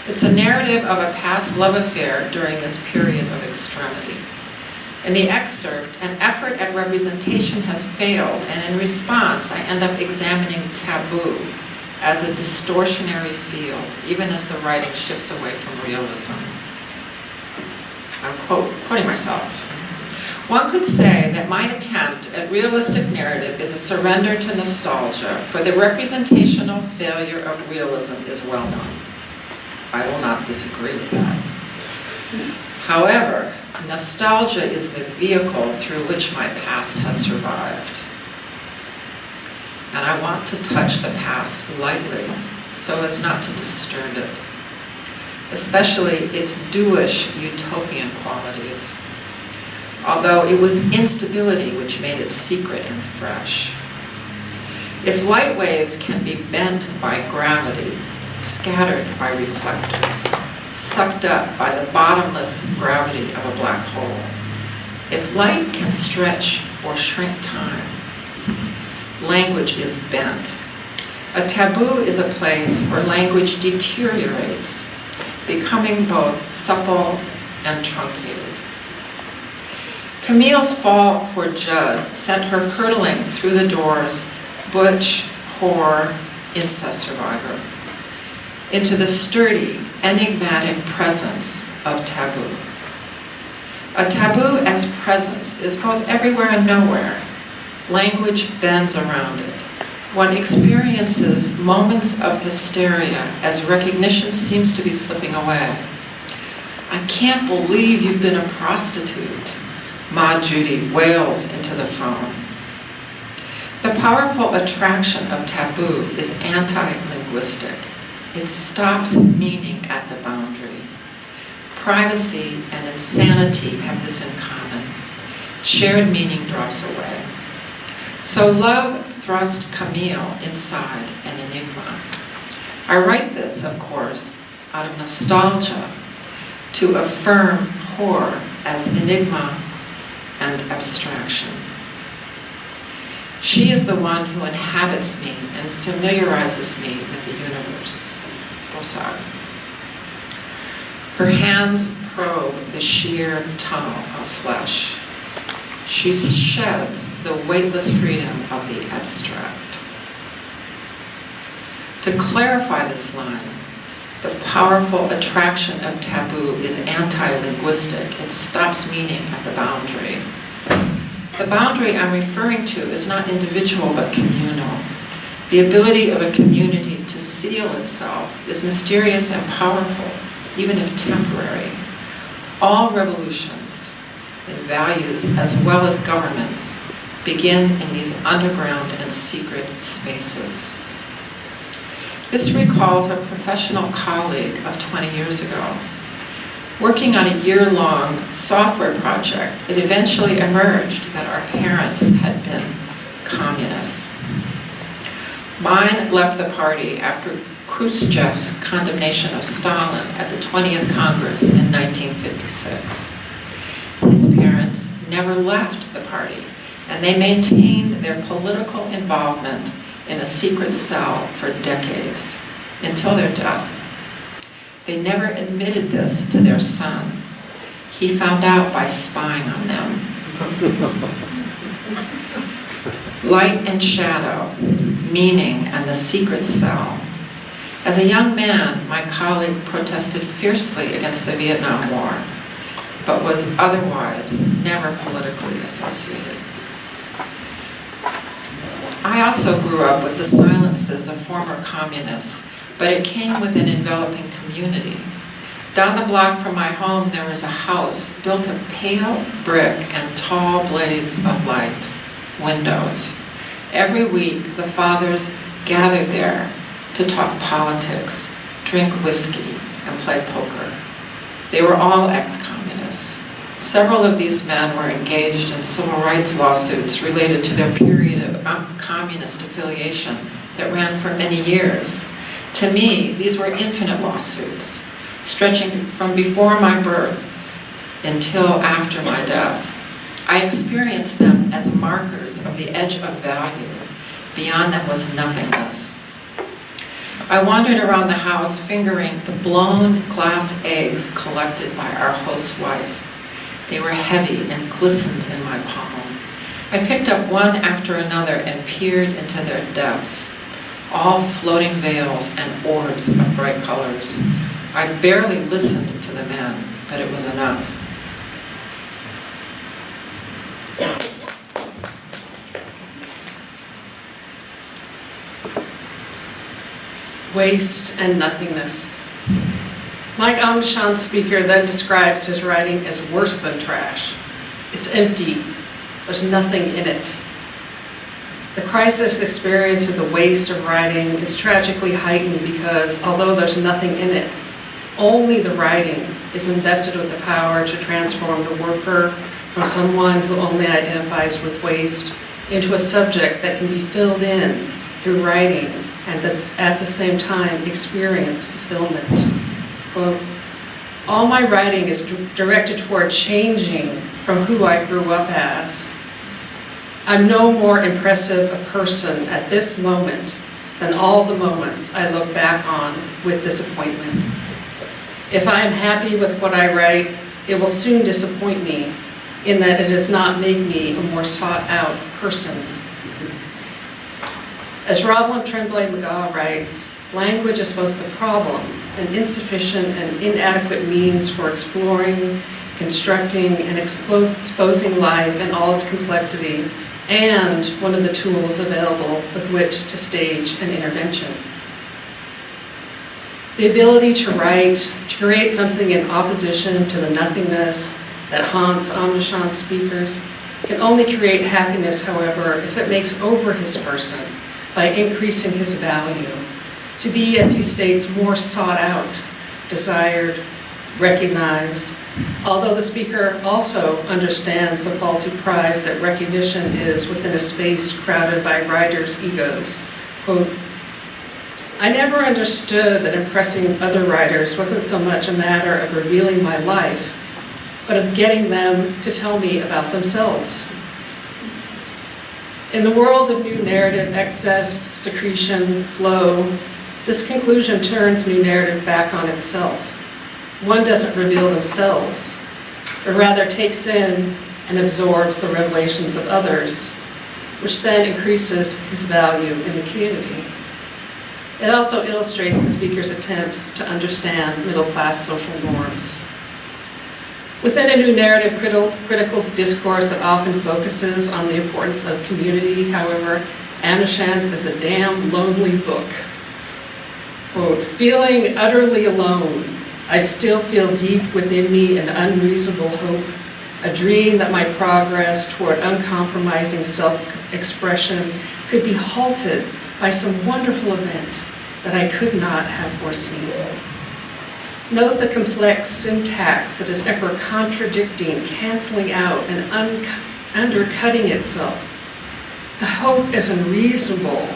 It's a narrative of a past love affair during this period of extremity. In the excerpt, an effort at representation has failed, and in response, I end up examining taboo as a distortionary field, even as the writing shifts away from realism. I'm quoting myself. One could say that my attempt at realistic narrative is a surrender to nostalgia, for the representational failure of realism is well known. I will not disagree with that. However, nostalgia is the vehicle through which my past has survived. And I want to touch the past lightly, so as not to disturb it, especially its dewish utopian qualities, although it was instability which made it secret and fresh. If light waves can be bent by gravity, scattered by reflectors, sucked up by the bottomless gravity of a black hole, if light can stretch or shrink time, language is bent. A taboo is a place where language deteriorates, becoming both supple and truncated. Camille's fall for Judd sent her hurtling through the doors, butch, whore, incest survivor, into the sturdy, enigmatic presence of taboo. A taboo as presence is both everywhere and nowhere. Language bends around it. One experiences moments of hysteria as recognition seems to be slipping away. I can't believe you've been a prostitute, Ma Judy wails into the phone. The powerful attraction of taboo is anti-linguistic. It stops meaning at the boundary. Privacy and insanity have this in common. Shared meaning drops away. So love thrust Camille inside an enigma. I write this, of course, out of nostalgia, to affirm horror as enigma and abstraction. She is the one who inhabits me and familiarizes me with the universe. Bosar. Her hands probe the sheer tunnel of flesh. She sheds the weightless freedom of the abstract. To clarify this line, the powerful attraction of taboo is anti-linguistic. It stops meaning at the boundary. The boundary I'm referring to is not individual but communal. The ability of a community to seal itself is mysterious and powerful, even if temporary. All revolutions in values as well as governments begin in these underground and secret spaces. This recalls a professional colleague of 20 years ago. Working on a year-long software project, it eventually emerged that our parents had been communists. Mine left the party after Khrushchev's condemnation of Stalin at the 20th Congress in 1956. His parents never left the party, and they maintained their political involvement in a secret cell for decades, until their death. They never admitted this to their son. He found out by spying on them. Light and shadow, meaning and the secret cell. As a young man, my colleague protested fiercely against the Vietnam War, but was otherwise never politically associated. I also grew up with the silences of former communists, but it came with an enveloping community. Down the block from my home, there was a house built of pale brick and tall blades of light, windows. Every week, the fathers gathered there to talk politics, drink whiskey, and play poker. They were all ex-communists. Several of these men were engaged in civil rights lawsuits related to their period of communist affiliation that ran for many years. To me, these were infinite lawsuits, stretching from before my birth until after my death. I experienced them as markers of the edge of value. Beyond them was nothingness. I wandered around the house fingering the blown glass eggs collected by our host's wife. They were heavy and glistened in my palm. I picked up one after another and peered into their depths, all floating veils and orbs of bright colors. I barely listened to the men, but it was enough. Waste and nothingness. Mike Amdashan's speaker then describes his writing as worse than trash. It's empty. There's nothing in it. The crisis experience of the waste of writing is tragically heightened because, although there's nothing in it, only the writing is invested with the power to transform the worker from someone who only identifies with waste into a subject that can be filled in through writing and that's at the same time experience fulfillment. Quote, all my writing is directed toward changing from who I grew up as. I'm no more impressive a person at this moment than all the moments I look back on with disappointment. If I am happy with what I write, it will soon disappoint me in that it does not make me a more sought out person. As Rosalind Tremblay-McGaw writes, language is both the problem, an insufficient and inadequate means for exploring, constructing, and exposing life in all its complexity, and one of the tools available with which to stage an intervention. The ability to write, to create something in opposition to the nothingness that haunts Amdashan speakers, can only create happiness, however, if it makes over his person by increasing his value, to be, as he states, more sought out, desired, recognized, although the speaker also understands the faulty prize that recognition is within a space crowded by writers' egos. Quote, I never understood that impressing other writers wasn't so much a matter of revealing my life, but of getting them to tell me about themselves. In the world of new narrative excess, secretion, flow, this conclusion turns new narrative back on itself. One doesn't reveal themselves, but rather takes in and absorbs the revelations of others, which then increases his value in the community. It also illustrates the speaker's attempts to understand middle-class social norms. Within a new narrative critical discourse that often focuses on the importance of community, however, Amdashan's is a damn lonely book. Quote, feeling utterly alone, I still feel deep within me an unreasonable hope, a dream that my progress toward uncompromising self-expression could be halted by some wonderful event that I could not have foreseen. Note the complex syntax that is ever contradicting, canceling out, and undercutting itself. The hope is unreasonable,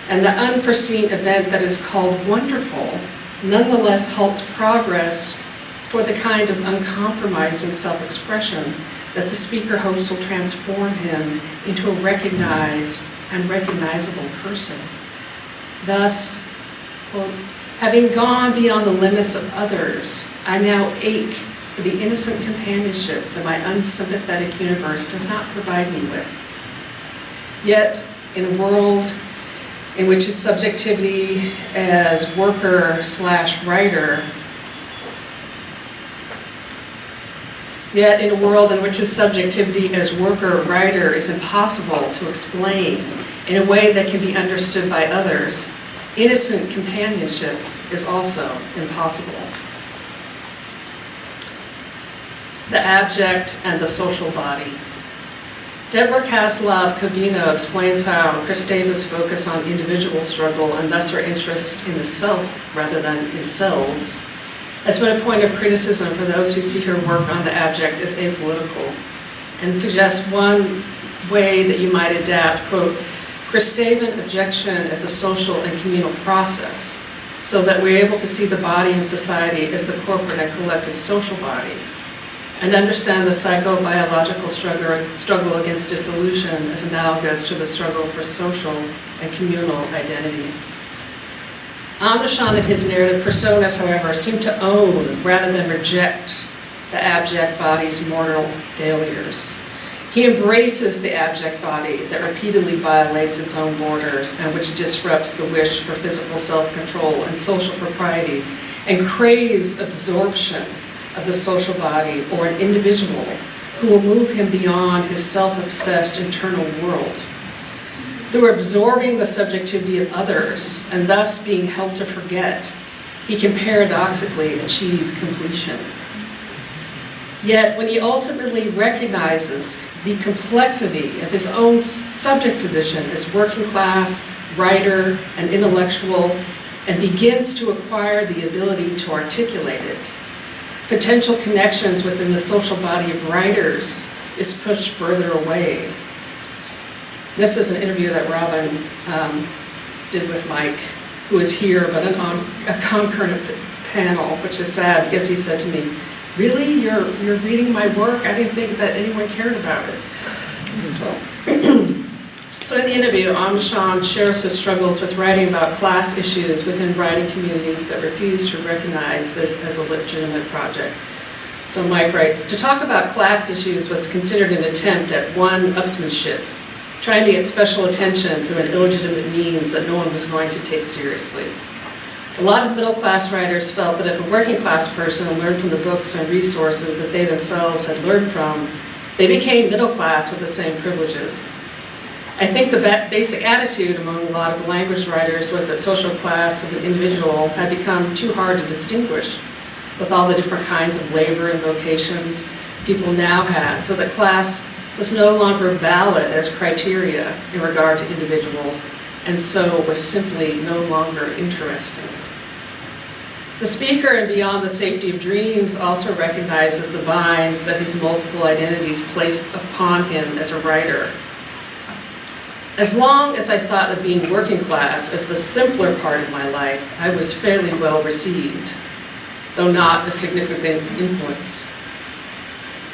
and the unforeseen event that is called wonderful nonetheless halts progress toward the kind of uncompromising self-expression that the speaker hopes will transform him into a recognized and recognizable person. Thus, quote, having gone beyond the limits of others, I now ache for the innocent companionship that my unsympathetic universe does not provide me with. Yet, in a world in which his subjectivity as worker/writer, is impossible to explain, in a way that can be understood by others, innocent companionship is also impossible. The abject and the social body. Deborah Kaslov-Kobino explains how Kristeva's focus on individual struggle and thus her interest in the self rather than in selves has been a point of criticism for those who see her work on the abject as apolitical, and suggests one way that you might adapt, quote, Kristevan objection as a social and communal process, so that we're able to see the body in society as the corporate and collective social body, and understand the psychobiological struggle against dissolution as analogous to the struggle for social and communal identity. Amnishan and his narrative personas, however, seem to own rather than reject the abject body's mortal failures. He embraces the abject body that repeatedly violates its own borders and which disrupts the wish for physical self-control and social propriety, and craves absorption of the social body or an individual who will move him beyond his self-obsessed internal world. Through absorbing the subjectivity of others and thus being helped to forget, he can paradoxically achieve completion. Yet when he ultimately recognizes the complexity of his own subject position as working class, writer, and intellectual, and begins to acquire the ability to articulate it, potential connections within the social body of writers is pushed further away. This is an interview that Robin did with Mike, who is here, but on a concurrent panel, which is sad because he said to me, "Really, you're reading my work? I didn't think that anyone cared about it." So in the interview, Amnishan shares his struggles with writing about class issues within writing communities that refuse to recognize this as a legitimate project. So Mike writes, "To talk about class issues was considered an attempt at one-upsmanship, trying to get special attention through an illegitimate means that no one was going to take seriously. A lot of middle-class writers felt that if a working-class person learned from the books and resources that they themselves had learned from, they became middle-class with the same privileges. I think the basic attitude among a lot of language writers was that social class of an individual had become too hard to distinguish with all the different kinds of labor and vocations people now had, so that class was no longer valid as criteria in regard to individuals, and so was simply no longer interesting." The speaker in Beyond the Safety of Dreams also recognizes the binds that his multiple identities place upon him as a writer. "As long as I thought of being working class as the simpler part of my life, I was fairly well received, though not a significant influence.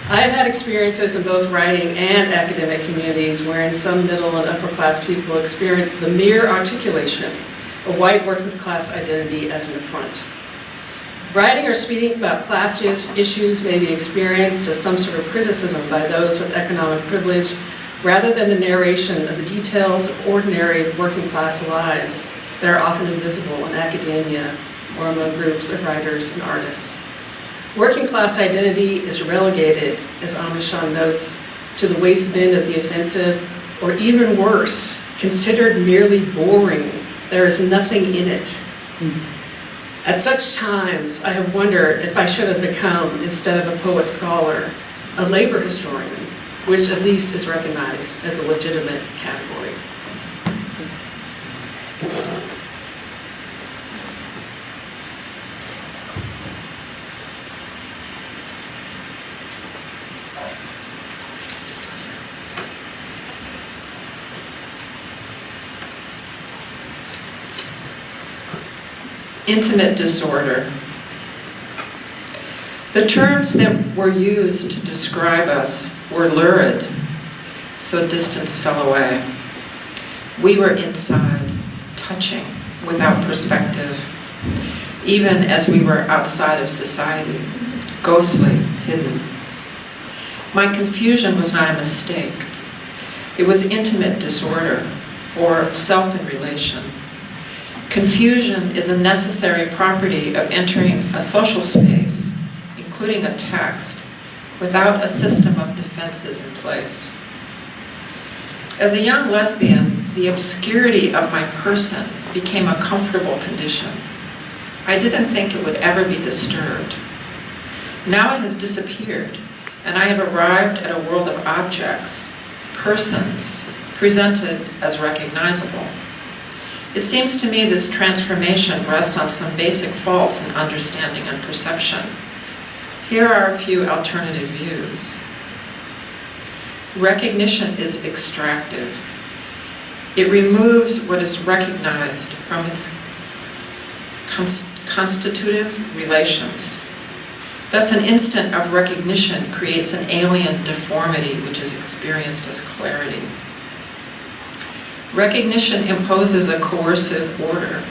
I have had experiences in both writing and academic communities wherein some middle and upper class people experience the mere articulation of white working class identity as an affront. Writing or speaking about class issues may be experienced as some sort of criticism by those with economic privilege, rather than the narration of the details of ordinary working class lives that are often invisible in academia or among groups of writers and artists. Working class identity is relegated, as Amnishan notes, to the waste bin of the offensive, or even worse, considered merely boring. There is nothing in it. At such times, I have wondered if I should have become, instead of a poet scholar, a labor historian, which at least is recognized as a legitimate category." Intimate disorder. The terms that were used to describe us were lurid, so distance fell away. We were inside, touching, without perspective, even as we were outside of society, ghostly, hidden. My confusion was not a mistake. It was intimate disorder, or self in relation. Confusion is a necessary property of entering a social space, including a text, without a system of defenses in place. As a young lesbian, the obscurity of my person became a comfortable condition. I didn't think it would ever be disturbed. Now it has disappeared, and I have arrived at a world of objects, persons, presented as recognizable. It seems to me this transformation rests on some basic faults in understanding and perception. Here are a few alternative views. Recognition is extractive. It removes what is recognized from its constitutive relations. Thus, an instant of recognition creates an alien deformity which is experienced as clarity. Recognition imposes a coercive order,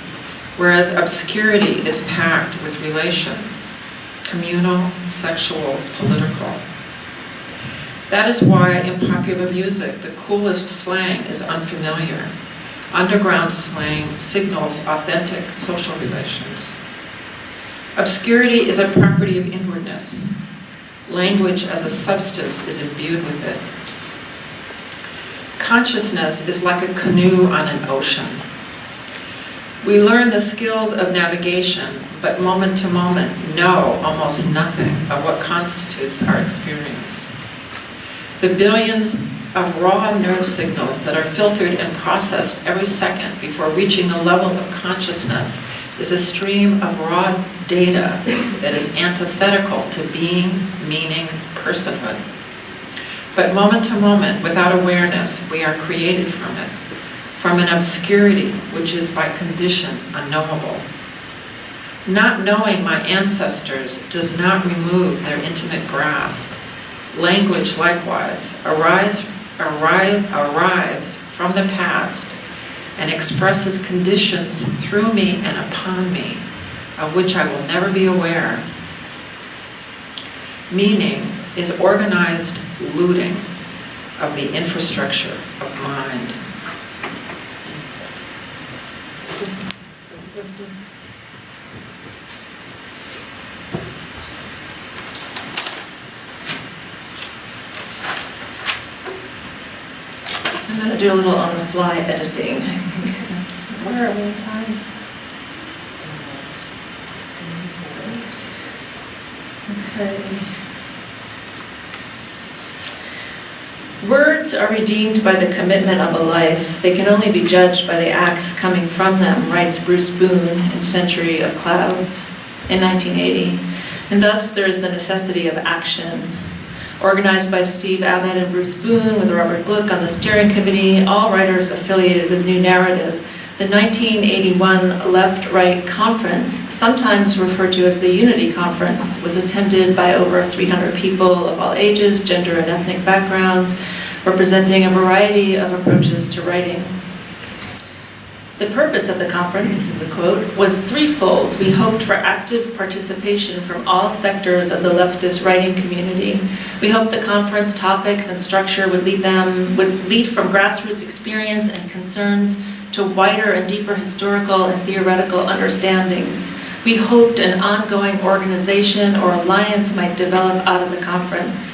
whereas obscurity is packed with relation, communal, sexual, political. That is why in popular music, the coolest slang is unfamiliar. Underground slang signals authentic social relations. Obscurity is a property of inwardness. Language as a substance is imbued with it. Consciousness is like a canoe on an ocean. We learn the skills of navigation, but moment to moment know almost nothing of what constitutes our experience. The billions of raw nerve signals that are filtered and processed every second before reaching the level of consciousness is a stream of raw data that is antithetical to being, meaning, personhood. But moment to moment, without awareness, we are created from it, from an obscurity which is by condition unknowable. Not knowing my ancestors does not remove their intimate grasp. Language, likewise, arrives from the past and expresses conditions through me and upon me, of which I will never be aware. Meaning is organized looting of the infrastructure of mind. I'm going to do a little on-the-fly editing, I think. Where are we in time? Okay. Words are redeemed by the commitment of a life. They can only be judged by the acts coming from them, writes Bruce Boone in Century of Clouds in 1980. And thus there is the necessity of action. Organized by Steve Abbott and Bruce Boone with Robert Gluck on the steering committee, all writers affiliated with New Narrative, the 1981 Left-Right Conference, sometimes referred to as the Unity Conference, was attended by over 300 people of all ages, gender, and ethnic backgrounds, representing a variety of approaches to writing. The purpose of the conference, this is a quote, was threefold. We hoped for active participation from all sectors of the leftist writing community. We hoped the conference topics and structure would lead from grassroots experience and concerns to wider and deeper historical and theoretical understandings. We hoped an ongoing organization or alliance might develop out of the conference.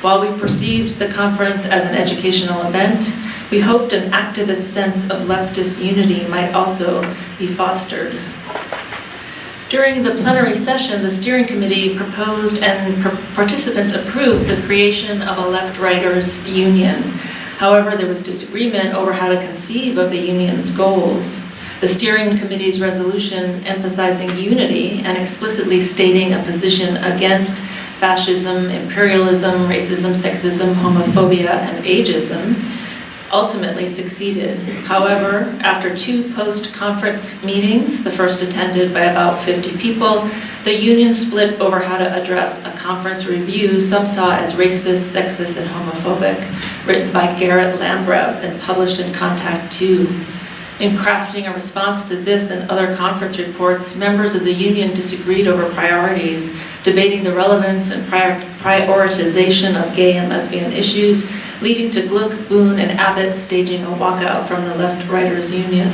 While we perceived the conference as an educational event, we hoped an activist sense of leftist unity might also be fostered. During the plenary session, the steering committee proposed and participants approved the creation of a Left Writers Union. However, there was disagreement over how to conceive of the union's goals. The steering committee's resolution emphasizing unity and explicitly stating a position against fascism, imperialism, racism, sexism, homophobia, and ageism ultimately succeeded. However, after two post-conference meetings, the first attended by about 50 people, the union split over how to address a conference review some saw as racist, sexist, and homophobic, written by Garrett Lambrev and published in Contact 2. In crafting a response to this and other conference reports, members of the union disagreed over priorities, debating the relevance and prioritization of gay and lesbian issues, leading to Gluck, Boone, and Abbott staging a walkout from the Left Writers Union.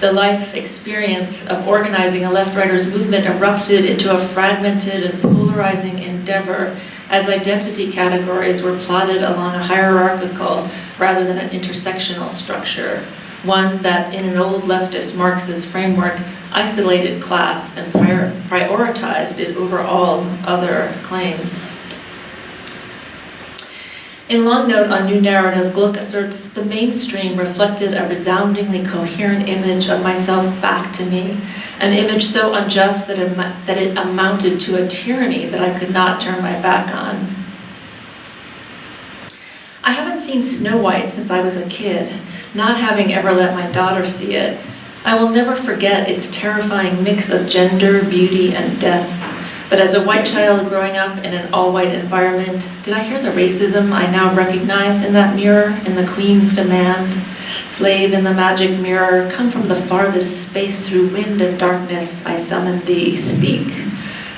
The life experience of organizing a Left Writers movement erupted into a fragmented and polarizing endeavor as identity categories were plotted along a hierarchical rather than an intersectional structure. one that in an old leftist Marxist framework isolated class and prioritized it over all other claims. In Long Note on New Narrative, Gluck asserts the mainstream reflected a resoundingly coherent image of myself back to me, an image so unjust that it amounted to a tyranny that I could not turn my back on. I haven't seen Snow White since I was a kid, not having ever let my daughter see it. I will never forget its terrifying mix of gender, beauty, and death. But as a white child growing up in an all-white environment, did I hear the racism I now recognize in that mirror, in the Queen's demand? Slave in the magic mirror, come from the farthest space through wind and darkness, I summon thee, speak.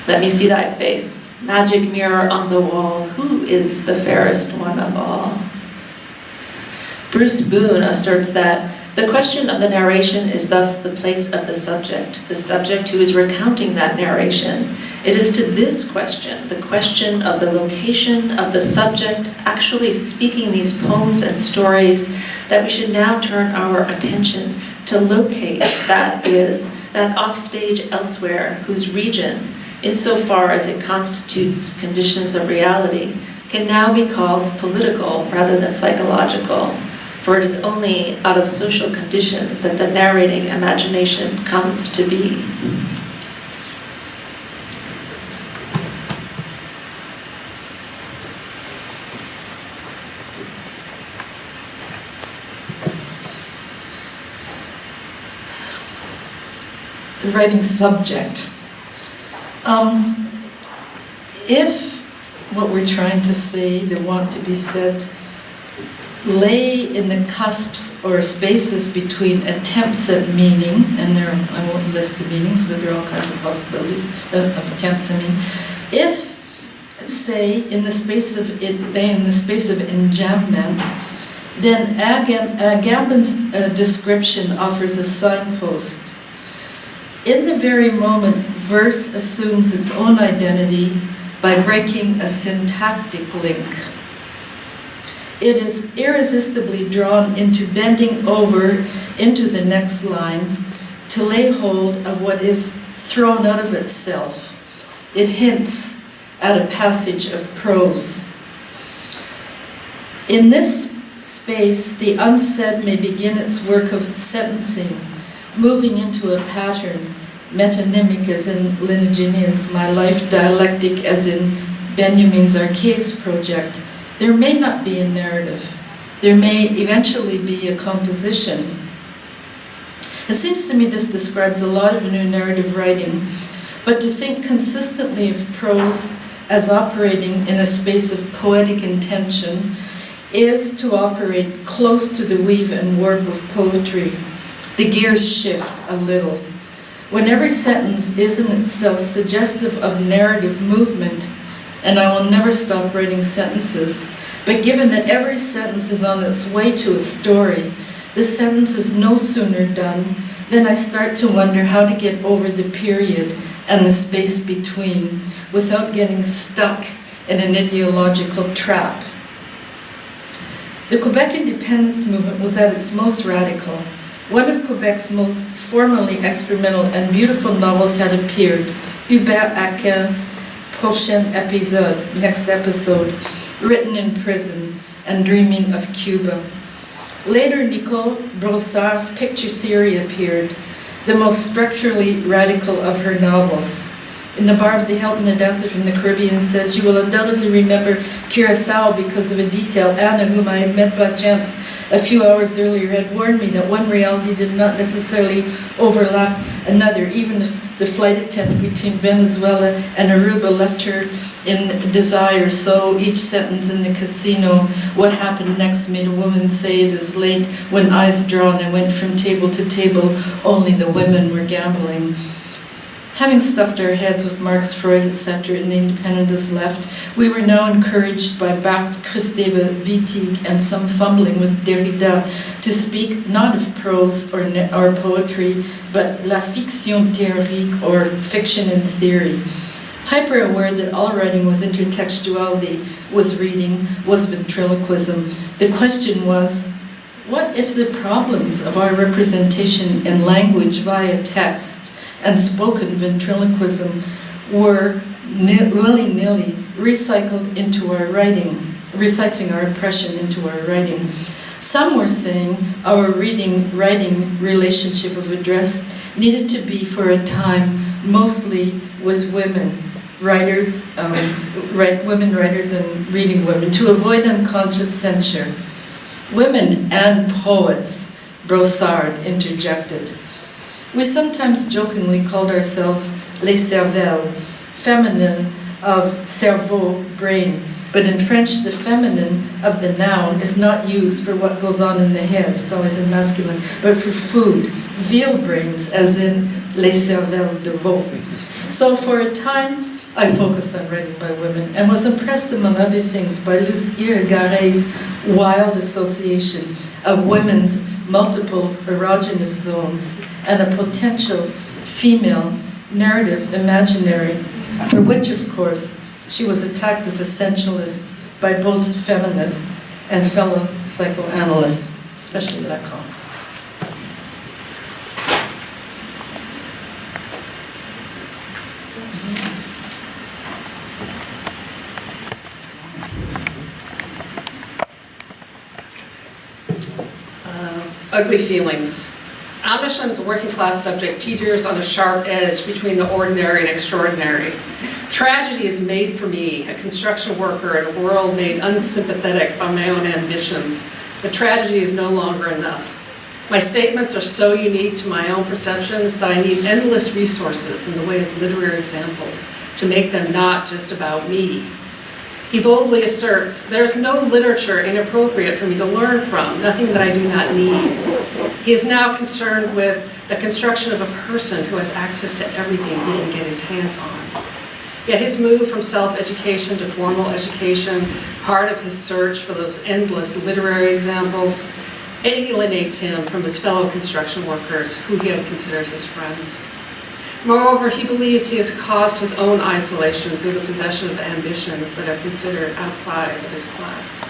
Let me see thy face. Magic mirror on the wall, who is the fairest one of all? Bruce Boone asserts that the question of the narration is thus the place of the subject who is recounting that narration. It is to this question, the question of the location of the subject actually speaking these poems and stories, that we should now turn our attention to locate that offstage elsewhere whose region, insofar as it constitutes conditions of reality, can now be called political rather than psychological. For it is only out of social conditions that the narrating imagination comes to be. The writing subject. If what we're trying to say, the want to be said, lay in the cusps or spaces between attempts at meaning, and I won't list the meanings, but there are all kinds of possibilities of attempts at meaning. If, say, in the space of enjambment, then Agamben's description offers a signpost. In the very moment, verse assumes its own identity by breaking a syntactic link. It is irresistibly drawn into bending over into the next line to lay hold of what is thrown out of itself. It hints at a passage of prose. In this space, the unsaid may begin its work of sentencing, moving into a pattern, metonymic as in Linogenian's My Life, dialectic as in Benjamin's Arcades project. There may not be a narrative. There may eventually be a composition. It seems to me this describes a lot of new narrative writing, but to think consistently of prose as operating in a space of poetic intention is to operate close to the weave and warp of poetry. The gears shift a little. When every sentence is in itself suggestive of narrative movement, and I will never stop writing sentences, but given that every sentence is on its way to a story, the sentence is no sooner done than I start to wonder how to get over the period and the space between without getting stuck in an ideological trap. The Quebec independence movement was at its most radical. One of Quebec's most formally experimental and beautiful novels had appeared, Hubert Aquin's Prochain épisode, next episode, written in prison and dreaming of Cuba. Later, Nicole Brossard's Picture Theory appeared, the most structurally radical of her novels. In the bar of the Hilton, a dancer from the Caribbean says, "You will undoubtedly remember Curacao because of a detail. Anna, whom I had met by chance a few hours earlier, had warned me that one reality did not necessarily overlap another, even if the flight attendant between Venezuela and Aruba left her in desire. So each sentence in the casino, what happened next made a woman say it is late. When eyes drawn, I went from table to table, only the women were gambling." Having stuffed our heads with Marx, Freud, etc. in the independentist left, we were now encouraged by Barthes, Kristeva, Wittig, and some fumbling with Derrida to speak not of prose or poetry, but la fiction théorique, or fiction in theory. Hyper-aware that all writing was intertextuality, was reading, was ventriloquism. The question was, What if the problems of our representation in language via text and spoken ventriloquism were willy-nilly recycled into our writing, recycling our impression into our writing? Some were saying our reading-writing relationship of address needed to be for a time mostly with women writers, women writers and reading women, to avoid unconscious censure. Women and poets, Brossard interjected. We sometimes jokingly called ourselves les cervelles, feminine of cerveau, brain, but in French the feminine of the noun is not used for what goes on in the head, it's always in masculine, but for food, veal brains, as in les cervelles de veau. So for a time, I focused on writing by women and was impressed, among other things, by Lucie Garet's wild association of women's multiple erogenous zones and a potential female narrative imaginary, for which, of course, she was attacked as essentialist by both feminists and fellow psychoanalysts, especially Lacan. Ugly feelings. Ambition's working class subject teeters on a sharp edge between the ordinary and extraordinary. Tragedy is made for me, a construction worker in a world made unsympathetic by my own ambitions. But tragedy is no longer enough. My statements are so unique to my own perceptions that I need endless resources in the way of literary examples to make them not just about me. He boldly asserts, there's no literature inappropriate for me to learn from, nothing that I do not need. He is now concerned with the construction of a person who has access to everything he can get his hands on. Yet his move from self-education to formal education, part of his search for those endless literary examples, alienates him from his fellow construction workers who he had considered his friends. Moreover, he believes he has caused his own isolation through the possession of ambitions that are considered outside of his class.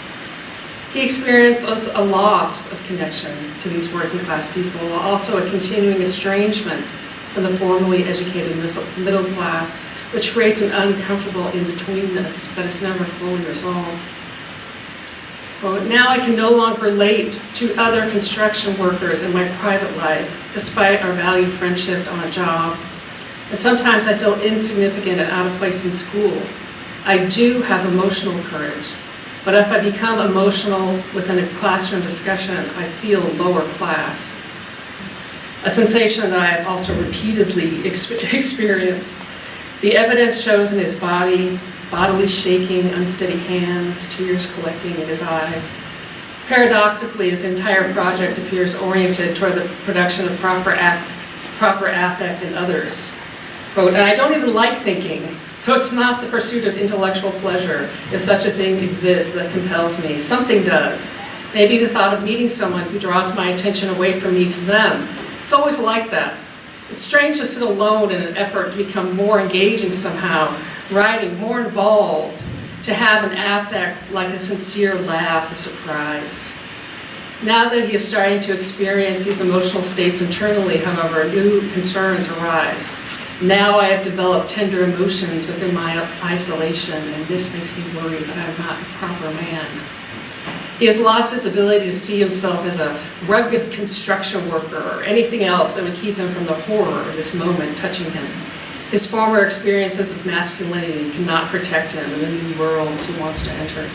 He experiences a loss of connection to these working class people, while also a continuing estrangement from the formally educated middle class, which creates an uncomfortable in-betweenness that is never fully resolved. Well, now I can no longer relate to other construction workers in my private life, despite our valued friendship on a job. And sometimes I feel insignificant and out of place in school. I do have emotional courage, but if I become emotional within a classroom discussion, I feel lower class. A sensation that I have also repeatedly experienced. The evidence shows in his body, bodily shaking, unsteady hands, tears collecting in his eyes. Paradoxically, his entire project appears oriented toward the production of proper affect in others. Quote, and I don't even like thinking, so it's not the pursuit of intellectual pleasure, if such a thing exists, that compels me. Something does. Maybe the thought of meeting someone who draws my attention away from me to them. It's always like that. It's strange to sit alone in an effort to become more engaging somehow, writing, more involved, to have an affect like a sincere laugh or surprise. Now that he is starting to experience these emotional states internally, however, new concerns arise. Now I have developed tender emotions within my isolation, and this makes me worry that I'm not a proper man. He has lost his ability to see himself as a rugged construction worker or anything else that would keep him from the horror of this moment touching him. His former experiences of masculinity cannot protect him in the new worlds he wants to enter.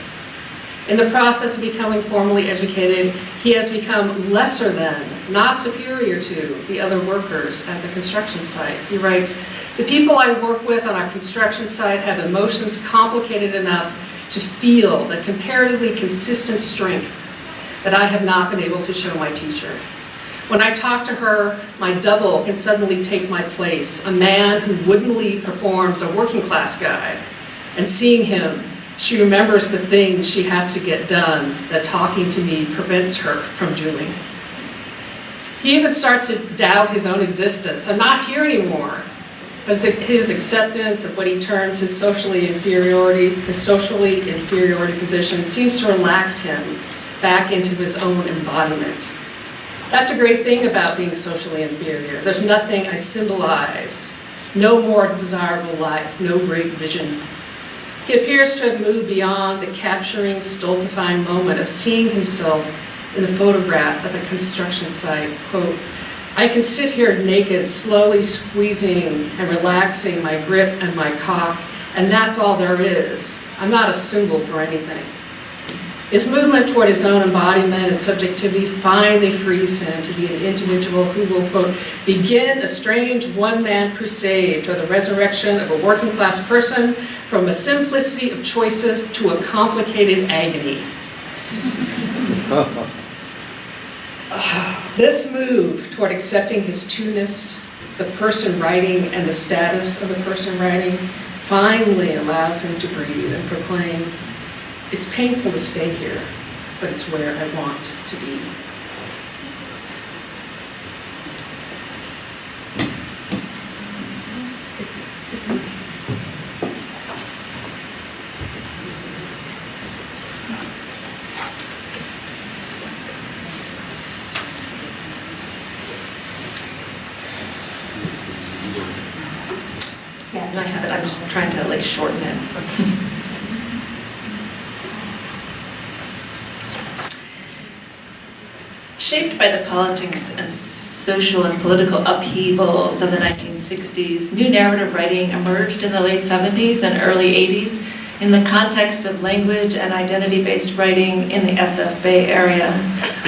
In the process of becoming formally educated, he has become lesser than, not superior to, the other workers at the construction site. He writes, the people I work with on our construction site have emotions complicated enough to feel the comparatively consistent strength that I have not been able to show my teacher. When I talk to her, my double can suddenly take my place, a man who woodenly performs a working class guy. And seeing him, she remembers the things she has to get done that talking to me prevents her from doing. He even starts to doubt his own existence. I'm not here anymore. But his acceptance of what he terms his socially inferiority position seems to relax him back into his own embodiment. That's a great thing about being socially inferior. There's nothing I symbolize, no more desirable life, no great vision. He appears to have moved beyond the capturing, stultifying moment of seeing himself in the photograph at the construction site. Quote, "I can sit here naked, slowly squeezing and relaxing my grip and my cock, and that's all there is. I'm not a symbol for anything." His movement toward his own embodiment and subjectivity finally frees him to be an individual who will, quote, "begin a strange one-man crusade toward the resurrection of a working-class person from a simplicity of choices to a complicated agony." This move toward accepting his two-ness, the person writing and the status of the person writing, finally allows him to breathe and proclaim, "It's painful to stay here, but it's where I want to be." Yeah, and I have it. I'm just trying to like shorten it. Shaped by the politics and social and political upheavals of the 1960s, new narrative writing emerged in the late 70s and early 80s in the context of language and identity-based writing in the SF Bay Area.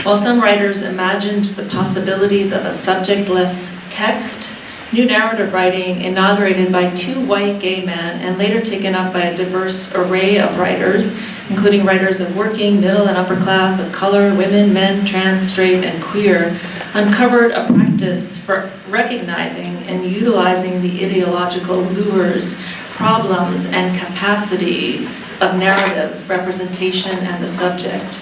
While some writers imagined the possibilities of a subjectless text, new narrative writing, inaugurated by two white gay men and later taken up by a diverse array of writers, including writers of working, middle, and upper class, of color, women, men, trans, straight, and queer, uncovered a practice for recognizing and utilizing the ideological lures, problems, and capacities of narrative, representation, and the subject.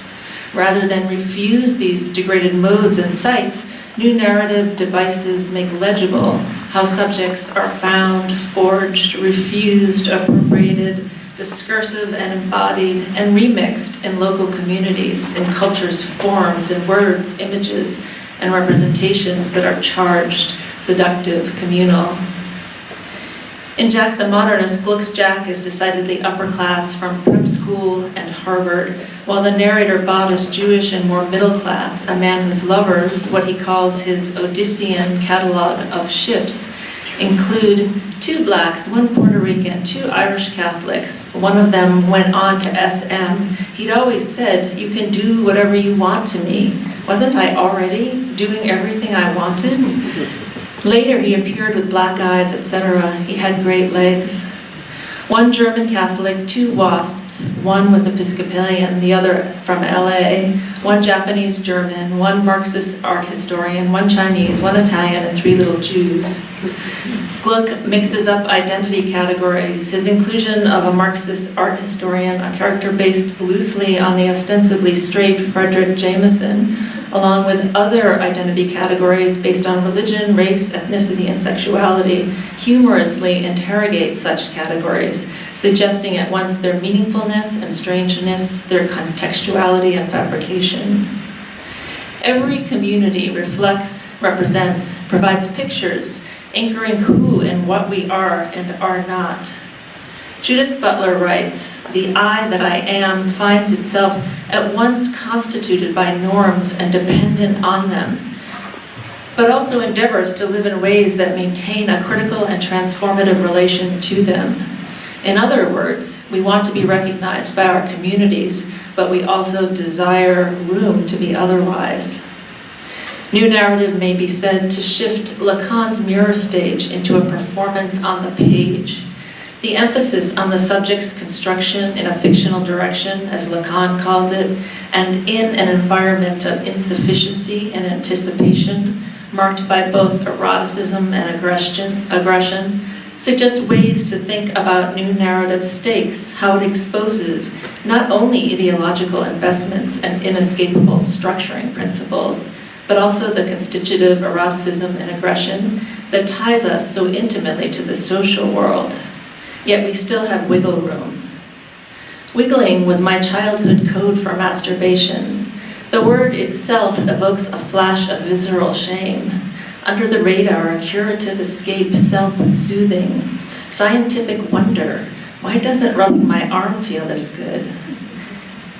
Rather than refuse these degraded modes and sites, new narrative devices make legible how subjects are found, forged, refused, appropriated, discursive and embodied, and remixed in local communities, in cultures, forms, and words, images, and representations that are charged, seductive, communal. In Jack the Modernist, Gluck's Jack is decidedly upper class from prep school and Harvard, while the narrator Bob is Jewish and more middle class, a man whose lovers, what he calls his Odyssean catalog of ships, include 2 blacks, 1 Puerto Rican, 2 Irish Catholics. One of them went on to SM. He'd always said, "You can do whatever you want to me." Wasn't I already doing everything I wanted? Later, he appeared with black eyes, etc. He had great legs. 1 German Catholic, 2 WASPs. One was Episcopalian, the other from LA. 1 Japanese German, 1 Marxist art historian, 1 Chinese, 1 Italian, and 3 little Jews. Gluck mixes up identity categories. His inclusion of a Marxist art historian, a character based loosely on the ostensibly straight Frederick Jameson, along with other identity categories based on religion, race, ethnicity, and sexuality, humorously interrogates such categories, suggesting at once their meaningfulness and strangeness, their contextuality and fabrication. Every community reflects, represents, provides pictures, anchoring who and what we are and are not. Judith Butler writes, "The I that I am finds itself at once constituted by norms and dependent on them, but also endeavors to live in ways that maintain a critical and transformative relation to them." In other words, we want to be recognized by our communities, but we also desire room to be otherwise. New narrative may be said to shift Lacan's mirror stage into a performance on the page. The emphasis on the subject's construction in a fictional direction, as Lacan calls it, and in an environment of insufficiency and anticipation, marked by both eroticism and aggression, suggests ways to think about new narrative stakes, how it exposes not only ideological investments and inescapable structuring principles, but also the constitutive eroticism and aggression that ties us so intimately to the social world. Yet we still have wiggle room. Wiggling was my childhood code for masturbation. The word itself evokes a flash of visceral shame. Under the radar, a curative escape, self-soothing, scientific wonder. Why doesn't rubbing my arm feel as good?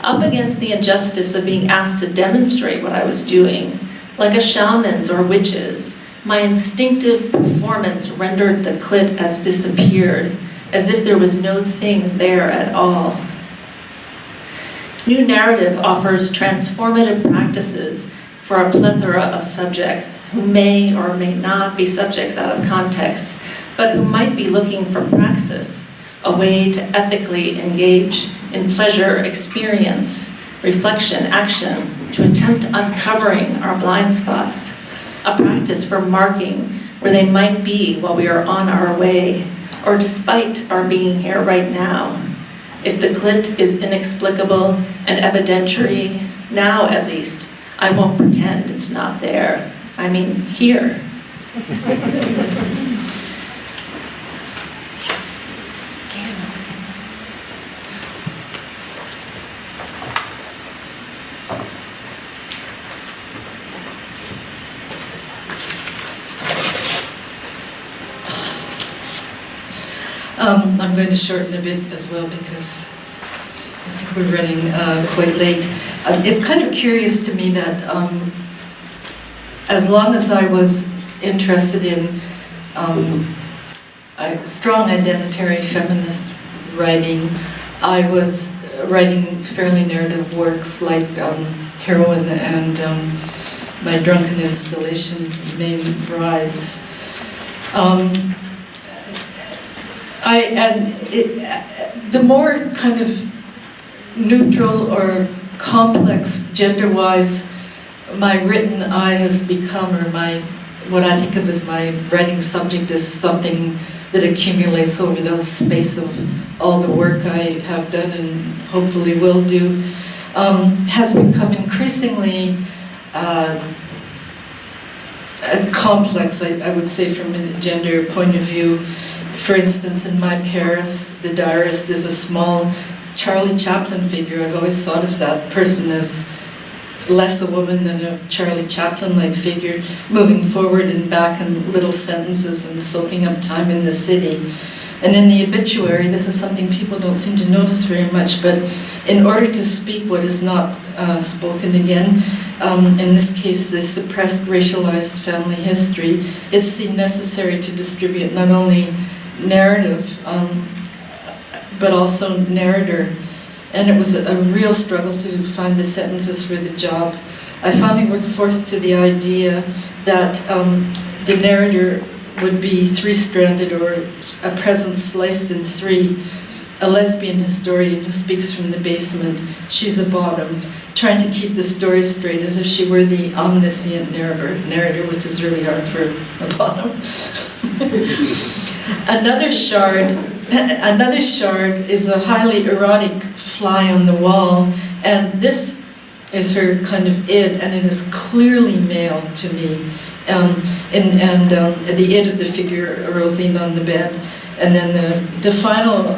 Up against the injustice of being asked to demonstrate what I was doing, like a shaman's or witch's, my instinctive performance rendered the clit as disappeared, as if there was no thing there at all. New Narrative offers transformative practices for a plethora of subjects who may or may not be subjects out of context, but who might be looking for praxis, a way to ethically engage in pleasure, experience, reflection, action, to attempt uncovering our blind spots, a practice for marking where they might be while we are on our way, or despite our being here right now. If the clit is inexplicable and evidentiary, now at least, I won't pretend it's not there. I mean, here. I'm going to shorten a bit as well because I think we're running quite late. It's kind of curious to me that as long as I was interested in strong identitary feminist writing, I was writing fairly narrative works like Heroine and my drunken installation, Main Brides. The more kind of neutral or complex gender-wise my written eye has become, or what I think of as my writing subject is something that accumulates over the space of all the work I have done and hopefully will do, has become increasingly complex, I would say, from a gender point of view. For instance, in my Paris, the diarist is a small Charlie Chaplin figure. I've always thought of that person as less a woman than a Charlie Chaplin-like figure, moving forward and back in little sentences and soaking up time in the city. And in the obituary, this is something people don't seem to notice very much, but in order to speak what is not spoken again, in this case the suppressed racialized family history, it seemed necessary to distribute not only narrative, but also narrator. And it was a real struggle to find the sentences for the job. I finally worked forth to the idea that the narrator would be three-stranded, or a presence sliced in three. A lesbian historian who speaks from the basement, she's a bottom, trying to keep the story straight as if she were the omniscient narrator, which is really hard for a bottom. Another shard is a highly erotic fly on the wall, and this is her kind of id, and it is clearly male to me. The id of the figure, Rosine on the bed, and then the final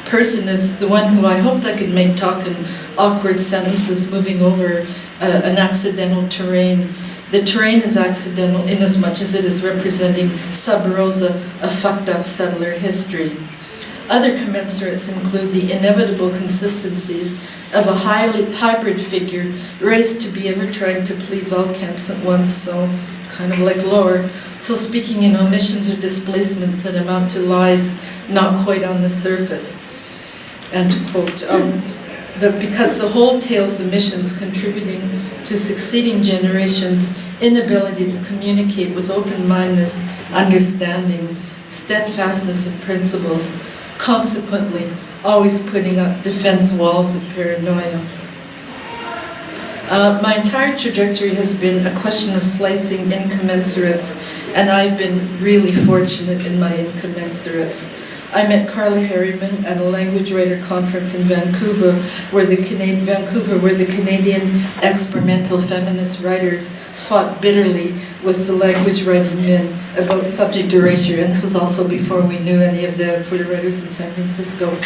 person is the one who I hoped I could make talk in awkward sentences, moving over an accidental terrain. The terrain is accidental in as much as it is representing sub rosa, a fucked up settler history. Other commensurates include the inevitable consistencies of a highly hybrid figure raised to be ever trying to please all camps at once, so kind of like Lore. So speaking in omissions or displacements that amount to lies not quite on the surface. And to quote, because the whole tale's omissions contributing to succeeding generations' inability to communicate with open-mindedness, understanding, steadfastness of principles, consequently always putting up defense walls of paranoia. My entire trajectory has been a question of slicing incommensurates, and I've been really fortunate in my incommensurates. I met Carla Harriman at a language writer conference in Vancouver, where the Canadian experimental feminist writers fought bitterly with the language writing men about subject erasure, and this was also before we knew any of the queer writers in San Francisco.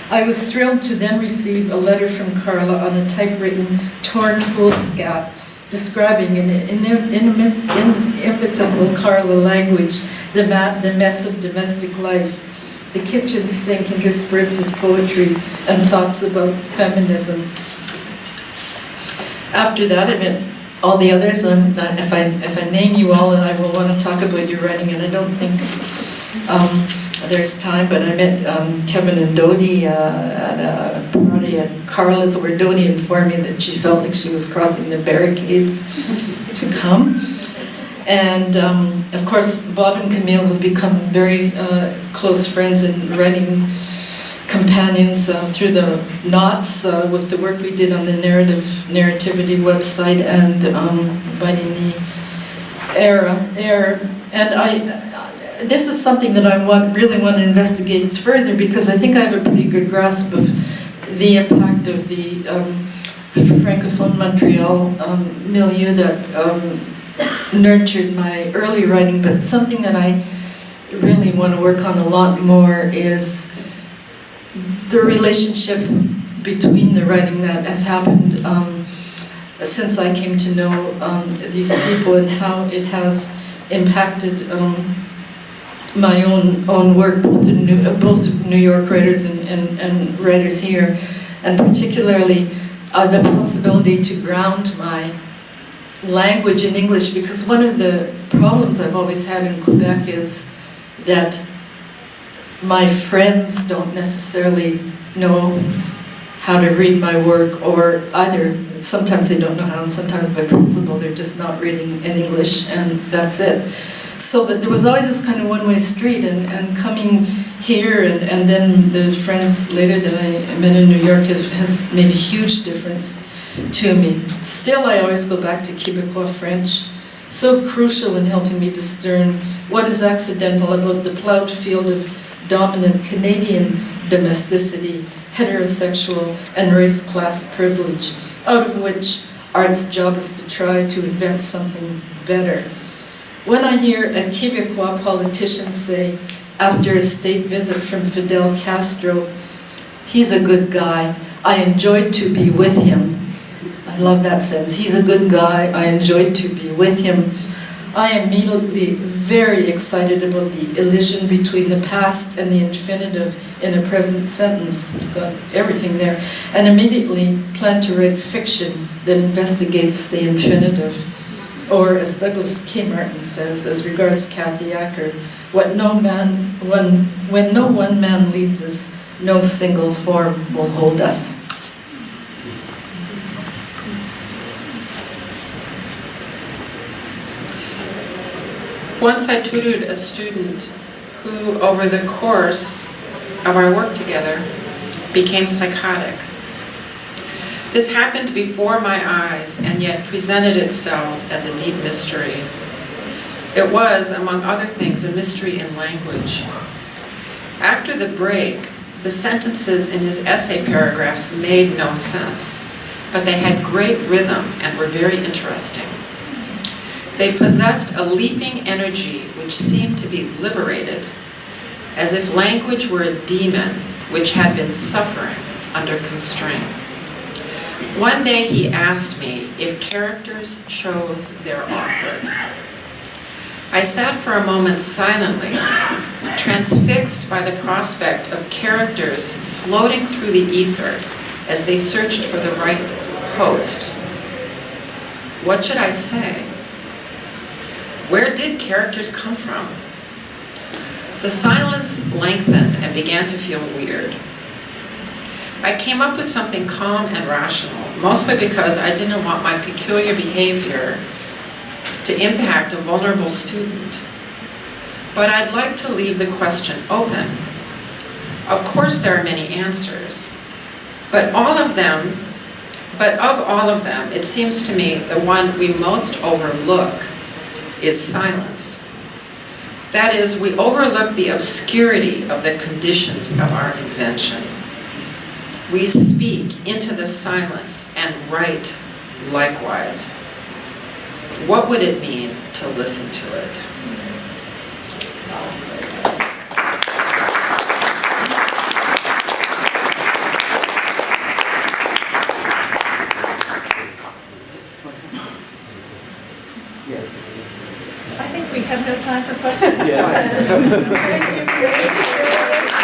I was thrilled to then receive a letter from Carla on a typewritten torn foolscap, describing in inimitable Carla language the mess of domestic life, the kitchen sink interspersed with poetry and thoughts about feminism. After that, I met all the others, and if I name you all, I will want to talk about your writing, and I don't think there's time, but I met Kevin and Dodie at a party at Carla's, where Dodie informed me that she felt like she was crossing the barricades to come. And of course, Bob and Camille have become very close friends and writing companions through the knots with the work we did on the Narrativity website and Biting the Air. And this is something that I really want to investigate further, because I think I have a pretty good grasp of the impact of the Francophone Montreal milieu that nurtured my early writing, but something that I really want to work on a lot more is the relationship between the writing that has happened since I came to know these people, and how it has impacted my own work, both New York writers and writers here, and particularly the possibility to ground my language in English, because one of the problems I've always had in Quebec is that my friends don't necessarily know how to read my work, or either sometimes they don't know how, and sometimes by principle they're just not reading in English, and that's it. So that there was always this kind of one-way street, and coming here and then the friends later that I met in New York has made a huge difference to me. Still, I always go back to Québécois French, so crucial in helping me discern what is accidental about the plowed field of dominant Canadian domesticity, heterosexual and race-class privilege, out of which art's job is to try to invent something better. When I hear a Québécois politician say, after a state visit from Fidel Castro, "He's a good guy, I enjoyed to be with him." I love that sentence. He's a good guy, I enjoyed to be with him. I am immediately very excited about the elision between the past and the infinitive in a present sentence. You've got everything there. And immediately plan to write fiction that investigates the infinitive. Or, as Douglas K. Martin says, as regards Kathy Acker, when no one man leads us, no single form will hold us. Once I tutored a student who, over the course of our work together, became psychotic. This happened before my eyes, and yet presented itself as a deep mystery. It was, among other things, a mystery in language. After the break, the sentences in his essay paragraphs made no sense, but they had great rhythm and were very interesting. They possessed a leaping energy which seemed to be liberated, as if language were a demon which had been suffering under constraint. One day he asked me if characters chose their author. I sat for a moment silently, transfixed by the prospect of characters floating through the ether as they searched for the right host. What should I say? Where did characters come from? The silence lengthened and began to feel weird. I came up with something calm and rational, mostly because I didn't want my peculiar behavior to impact a vulnerable student. But I'd like to leave the question open. Of course there are many answers, but of all of them, it seems to me the one we most overlook is silence. That is, we overlook the obscurity of the conditions of our invention. We speak into the silence and write likewise. What would it mean to listen to it? have no time for questions? Yes. Thank you.